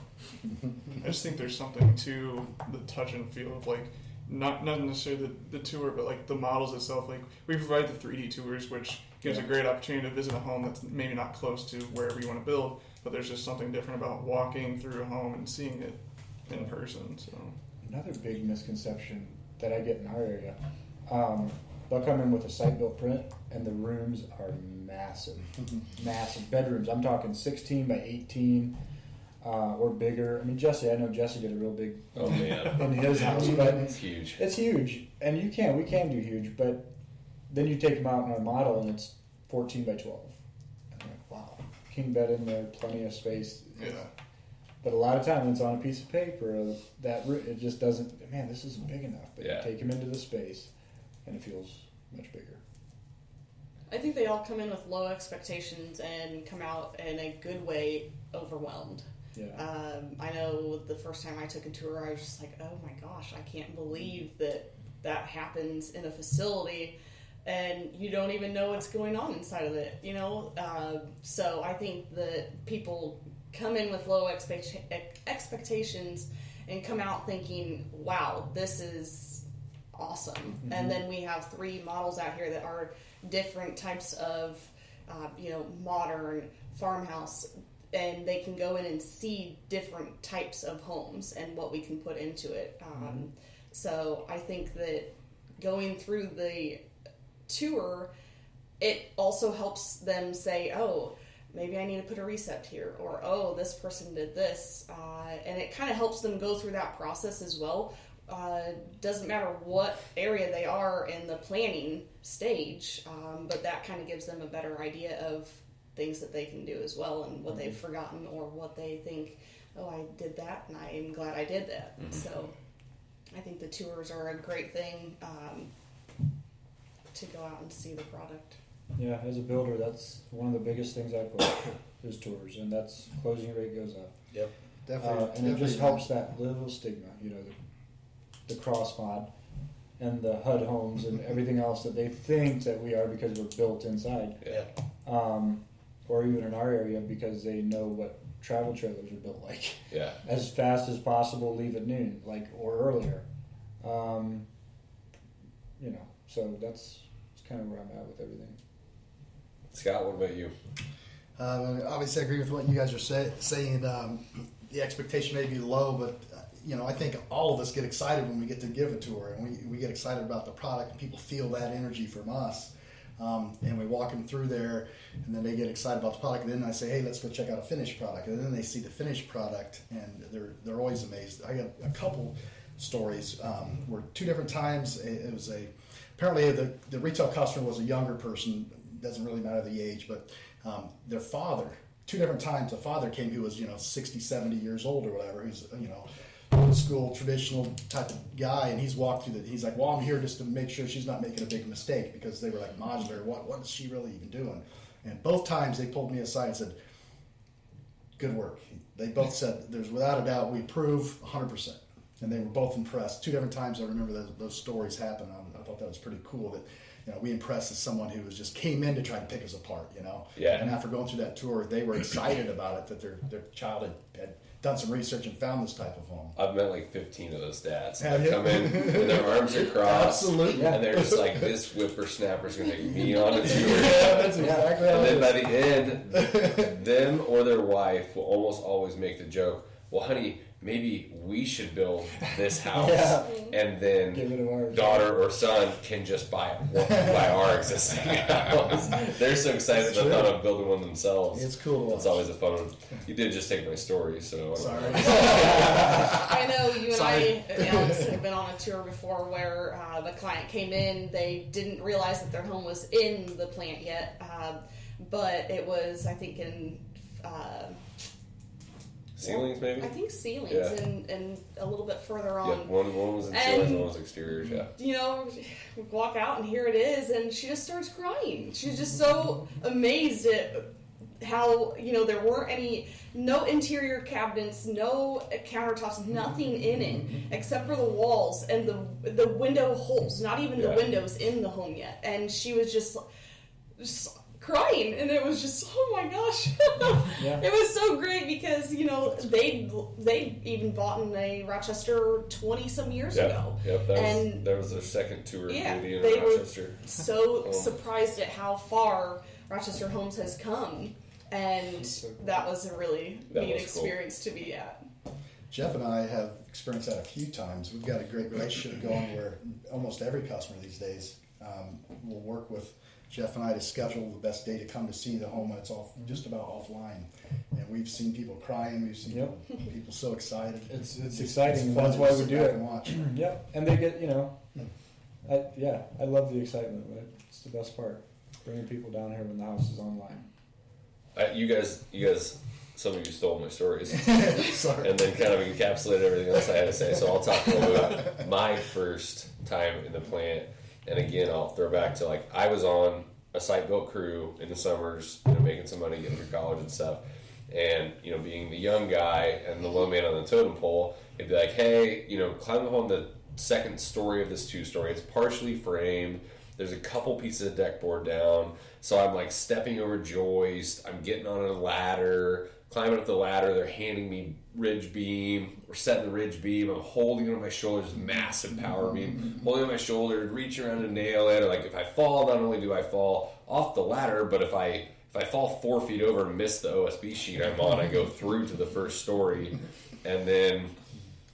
I just think there's something to the touch and feel of like not necessarily the tour, but like the models itself. Like we provide the 3D tours, which gives a great opportunity to visit a home that's maybe not close to wherever you want to build, but there's just something different about walking through a home and seeing it in person. So another big misconception that I get in our area. They'll come in with a site-built print, and the rooms are massive. Massive bedrooms. I'm talking 16 by 18 or bigger. I know Jesse did a real big in his house, but it's huge. It's huge, and we can do huge, but then you take them out in our model, and it's 14 by 12. And I'm like, wow, king bed in there, plenty of space. yeah. But a lot of times it's on a piece of paper that it just doesn't. Man, this isn't big enough. But you take them into the space, and it feels much bigger. I think they all come in with low expectations and come out in a good way overwhelmed. Yeah. I know the first time I took a tour, I was just like, oh my gosh, I can't believe that happens in a facility and you don't even know what's going on inside of it, So I think that people come in with low expectations and come out thinking, wow, this is awesome. Mm-hmm. And then we have 3 models out here that are different types of modern farmhouse, and they can go in and see different types of homes and what we can put into it. So I think that going through the tour, it also helps them say, oh, maybe I need to put a recept here, or oh, this person did this, and it kind of helps them go through that process as well. Doesn't matter what area they are in the planning stage, but that kind of gives them a better idea of things that they can do as well, and what they've forgotten, or what they think, oh, I did that and I am glad I did that. Mm-hmm. So I think the tours are a great thing to go out and see the product. Yeah, as a builder, that's one of the biggest things I push is tours, and that's closing rate goes up. Yep, definitely. And it just helps that little stigma, the cross mod and the HUD homes and everything else that they think that we are because we're built inside. Yeah. Or even in our area because they know what travel trailers are built like. Yeah. As fast as possible, leave at noon, or earlier. So that's kind of where I'm at with everything. Scott, what about you? Obviously, I agree with what you guys are saying. The expectation may be low, but I think all of us get excited when we get to give a tour, and we get excited about the product, and people feel that energy from us. And we walk them through there, and then they get excited about the product. And then I say, "Hey, let's go check out a finished product." And then they see the finished product, and they're always amazed. I got a couple stories where 2 different times it was apparently the retail customer was a younger person. Doesn't really matter the age, but their father. 2 different times, the father came who was 60, 70 years old or whatever. He's old school, traditional type of guy, and he's walked through he's like, well, I'm here just to make sure she's not making a big mistake, because they were like, modular, what is she really even doing? And both times they pulled me aside and said, good work. They both said, there's without a doubt, we approve 100%. And they were both impressed. 2 different times I remember those stories happen. I thought that was pretty cool that we impressed as someone who just came in to try to pick us apart, Yeah. And after going through that tour, they were excited about it, that their child had done some research and found this type of home. I've met like 15 of those dads. Have They you? come in with their arms are crossed, Absolutely. and they're just like, this whippersnapper's going to take me on a tour. Yeah, that's exactly how And it then is. by the end, them or their wife will almost always make the joke, well, honey, maybe we should build this house, Yeah. and then Give it to ours. daughter or son can just buy our existing house. They're so excited It's about the true. thought of building one themselves. It's cool to It's watch. always a fun one. You did just take my story, so Sorry. I know you and Sorry. I, Alex, have been on a tour before where the client came in. They didn't realize that their home was in the plant yet, but it was, I think, in ceilings maybe. I think ceilings Yeah. and a little bit further Yeah, on. one was in And- ceilings, one was exteriors. Yeah. You know, we walk out and here it is, and she just starts crying. She's just so amazed at how, you know, there weren't no interior cabinets, no countertops, nothing in it except for the walls and the window holes, not even the Yeah. windows in the home yet. And she was just crying, and it was just, oh my gosh. Yeah. It was so great because, you know, they even bought in a Rochester 20 some years ago. Yep. And- That was their second tour of Yeah, duty in they were- Rochester. So Oh. surprised at how far Rochester Homes has come, and that was a really That neat was cool. experience to be at. Jeff and I have experienced that a few times. We've got a great relationship going where almost every customer these days will work with Jeff and I to schedule the best day to come to see the home. It's all just about offline, and we've seen people crying. We've seen Yep. people so excited. It's exciting, and fun that's to why we sit do back it. and watch. Yep, and they get, you know, I love the excitement. It's the best part, bringing people down here when the house is online. You guys, some of you stole my stories. Sorry. And then kind of encapsulate everything else I had to say. So I'll talk a little bit about my first time in the plant. And again, I'll throw back to like I was on a site built crew in the summers, you know, making some money, getting through college and stuff. And you know, being the young guy and the low man on the totem pole, it'd be like, hey, you know, climb up on the second story of this 2-story. It's partially framed. There's a couple pieces of deck board down. So I'm like stepping over joist. I'm getting on a ladder, climbing up the ladder. They're handing me ridge beam. We're setting the ridge beam. I'm holding it on my shoulders, massive power beam. Holding it on my shoulder, reach around and nail it. Or like if I fall, not only do I fall off the ladder, but if I fall 4 feet over and miss the OSB sheet I'm on, I go through to the first story. And then,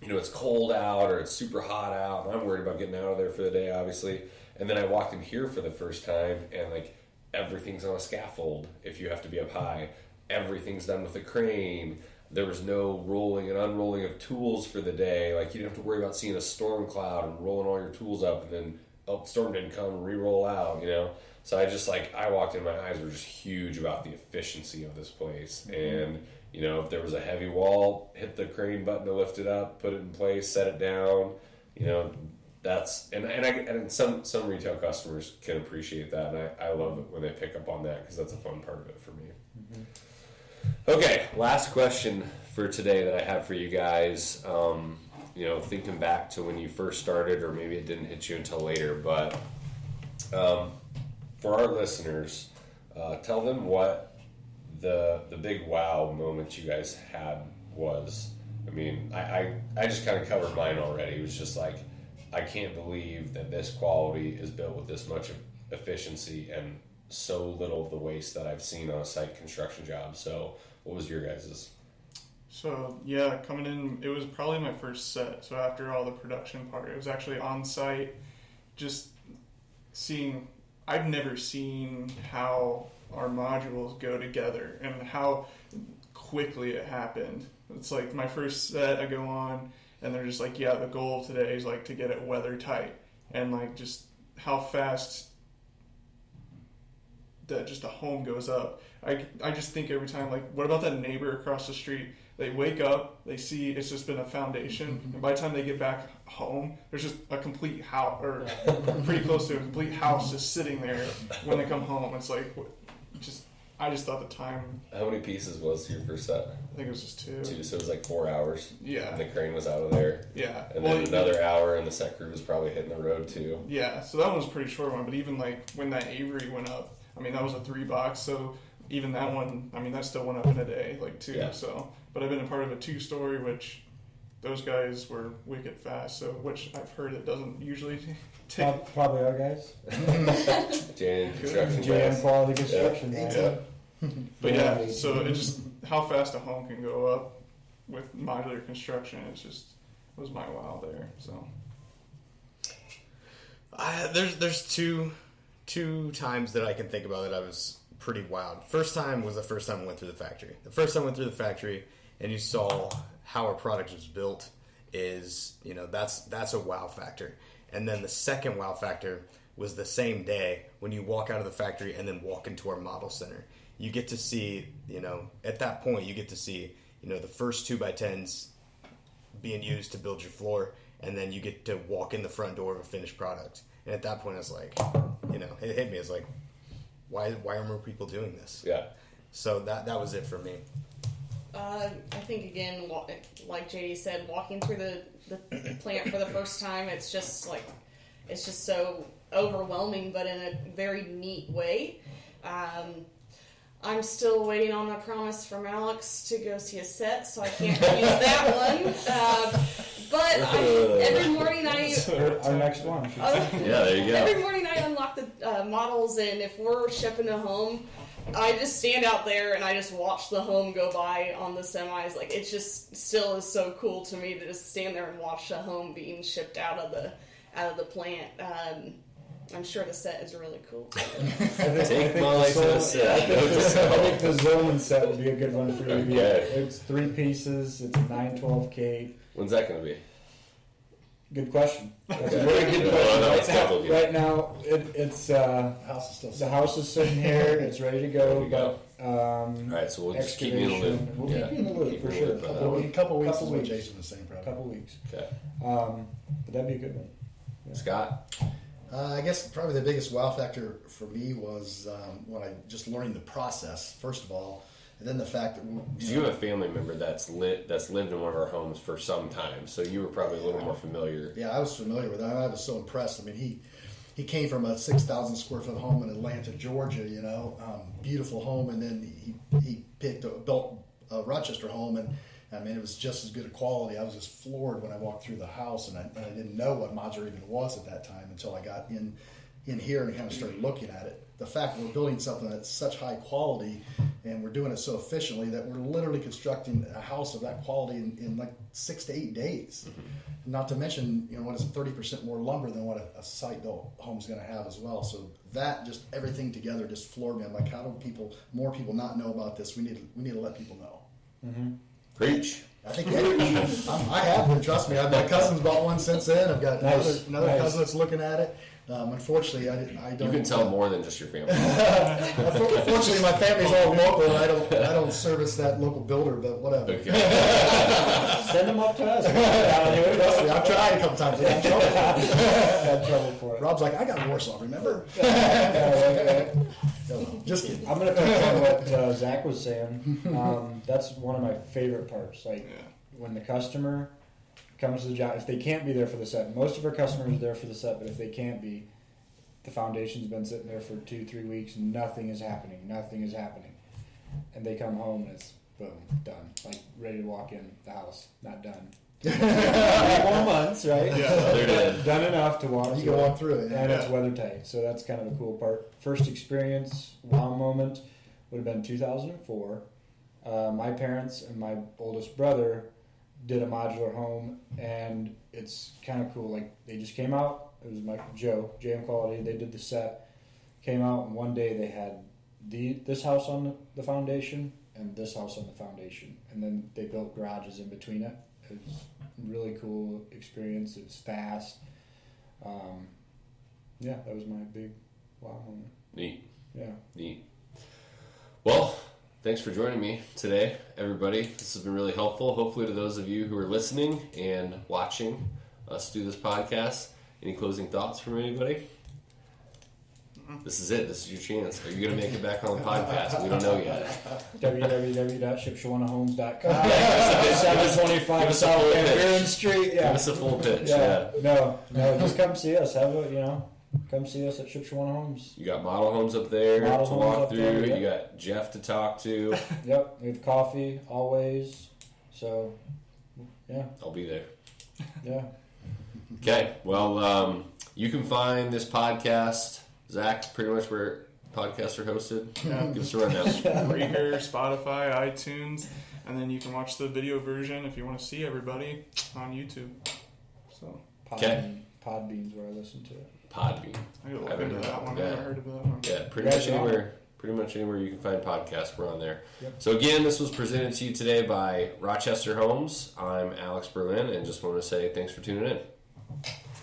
you know, it's cold out or it's super hot out. And I'm worried about getting out of there for the day, obviously. And then I walked in here for the first time, and like everything's on a scaffold if you have to be up high. Everything's done with a crane. There was no rolling and unrolling of tools for the day. Like you didn't have to worry about seeing a storm cloud and rolling all your tools up and then, oh, storm didn't come and re-roll out, you know? So I walked in, my eyes were just huge about the efficiency of this place. And, you know, if there was a heavy wall, hit the crane button to lift it up, put it in place, set it down, you know, that's and some retail customers can appreciate that, and I love it when they pick up on that because that's a fun part of it for me. Okay, last question for today that I have for you guys. You know, thinking back to when you first started, or maybe it didn't hit you until later, but for our listeners, tell them what the big wow moment you guys had was. I mean, I just kind of covered mine already. It was just like, I can't believe that this quality is built with this much efficiency and so little of the waste that I've seen on a site construction job. So what was your guys's? So yeah, coming in, it was probably my first set. So after all the production part, it was actually on site. Just seeing, I've never seen how our modules go together and how quickly it happened. It's like my first set, I go on, and they're just like, yeah, the goal of today is like to get it weather tight, and like just how fast that just a home goes up. I just think every time, like, what about that neighbor across the street? They wake up, they see it's just been a foundation, and by the time they get back home, there's just a complete house, or pretty close to a complete house just sitting there when they come home. It's like, I just thought the time, How many pieces was your first set? I think it was just 2. 2, so it was like 4 hours. Yeah. And the crane was out of there. Yeah. And Well, then another hour, and the set crew was probably hitting the road too. Yeah, so that one was a pretty short one, but even like when that Avery went up, I mean, that was a 3 box, so even that one, I mean, that still went up in a day, like 2. Yeah. So, but I've been a part of a 2-story, which those guys were wicked fast. So, which I've heard it doesn't usually take. Probably our guys. JM Construction. JM Quality Construction. Yeah. But yeah, so it just how fast a home can go up with modular construction. It's just was my wow there. So There's two times that I can think about that I was pretty wowed. First time was the first time I went through the factory. The first time I went through the factory and you saw how our product was built is, that's a wow factor. And then the second wow factor was the same day when you walk out of the factory and then walk into our model center. You get to see, at that point you get to see, the first 2x10s being used to build your floor, and then you get to walk in the front door of a finished product. And at that point, I was like, it hit me. It's like, why are more people doing this? Yeah. So that was it for me. I think again, like JD said, walking through the plant for the first time, it's just so overwhelming, but in a very neat way. I'm still waiting on the promise from Alex to go see a set, so I can't use that one. But every morning our next one. Yeah, there you go. Every morning I unlock the models, and if we're shipping a home, I just stand out there and I just watch the home go by on the semis. Like, it just still is so cool to me to just stand there and watch the home being shipped out of the plant. I'm sure the set is really cool. Take Molly to the set. I think the Zolman set would be a good one for you. Okay. It's 3 pieces. It's a 912K. When's that going to be? Good question. That's a Okay. very good Well, no, question. it's scheduled Right now, it's House is still the house is sitting here. It's ready to go. There you go. But All right, so we'll just keep you in the loop. excavation. We'll keep you in the loop Keep for you in the sure. loop on that one. A couple weeks Couple is what weeks. Jason was saying, probably. Couple weeks. Okay. But that'd be a good one. Scott? I guess probably the biggest wow factor for me was when I just learning the process, first of all, and then the fact that You have a family member that's lived in one of our homes for some time, so you were probably a little more familiar. Yeah, I was familiar with that. I was so impressed. I mean, he came from a 6,000 square foot home in Atlanta, Georgia. Beautiful home, and then he built a Rochester home, and I mean, it was just as good a quality. I was just floored when I walked through the house, and I didn't know what modular even was at that time until I got in here and kind of started looking at it. The fact that we're building something that's such high quality and we're doing it so efficiently that we're literally constructing a house of that quality in like 6 to 8 days. Mm-hmm. Not to mention, what is it, 30% more lumber than what a site-built home's going to have as well. So that, just everything together just floored me. I'm like, how do more people not know about this? We need to let people know. Mm-hmm. Preach. I think I have been. Trust me, my cousin's bought one since then. I've got another cousin that's looking at it. Unfortunately, I don't. You can tell more than just your family. Unfortunately, my family's all local, and I don't service that local builder. But whatever. Okay. Send them up to us. Trust me, I've tried a couple times. Had trouble for it. Rob's like, I got Warsaw. Remember? No, just kidding. I'm going to touch on what Zach was saying. That's one of my favorite parts. Like, when the customer comes to the job, if they can't be there for the set, most of our customers are there for the set, but if they can't be, the foundation's been sitting there for 2-3 weeks and nothing is happening. And they come home and it's, boom, done. Like, ready to walk in the house. Not done. 3 more months, right? Yeah. They're Done enough to walk You through can it. walk through it. And it's weather tight, so that's kind of a cool part. First experience, wow moment, would have been 2004. My parents and my oldest brother did a modular home, and it's kind of cool. Like, they just came out. It was JM Quality. They did the set, came out, and one day they had this house on the foundation and this house on the foundation, and then they built garages in between it. It was a really cool experience. It was fast. That was my big wow moment. Neat. Yeah. Neat. Well, thanks for joining me today, everybody. This has been really helpful. Hopefully to those of you who are listening and watching us do this podcast. Any closing thoughts from anybody? This is it. This is your chance. Are you going to make it back on the podcast? We don't know yet. www.shipshewanahomes.com 725 South Van Buren Street. Yeah. Give us a full pitch. Yeah. No. Just come see us. Come see us at Shipshewana Homes. You got model homes up there Model to homes walk up through. there, yeah. You got Jeff to talk to. Yep. We have coffee always. So, yeah, I'll be there. yeah. Okay, well, you can find this podcast, Zach, pretty much where podcasts are hosted. Yeah. Give us a rundown. Breaker, Spotify, iTunes, and then you can watch the video version if you want to see everybody on YouTube. So Podbean's where I listen to it. Podbean. I gotta look I've into heard that of one. it, I yeah. haven't heard of that one. Yeah, pretty much anywhere you can find podcasts, we're on there. Yep. So again, this was presented to you today by Rochester Homes. I'm Alex Berlin, and just want to say thanks for tuning in.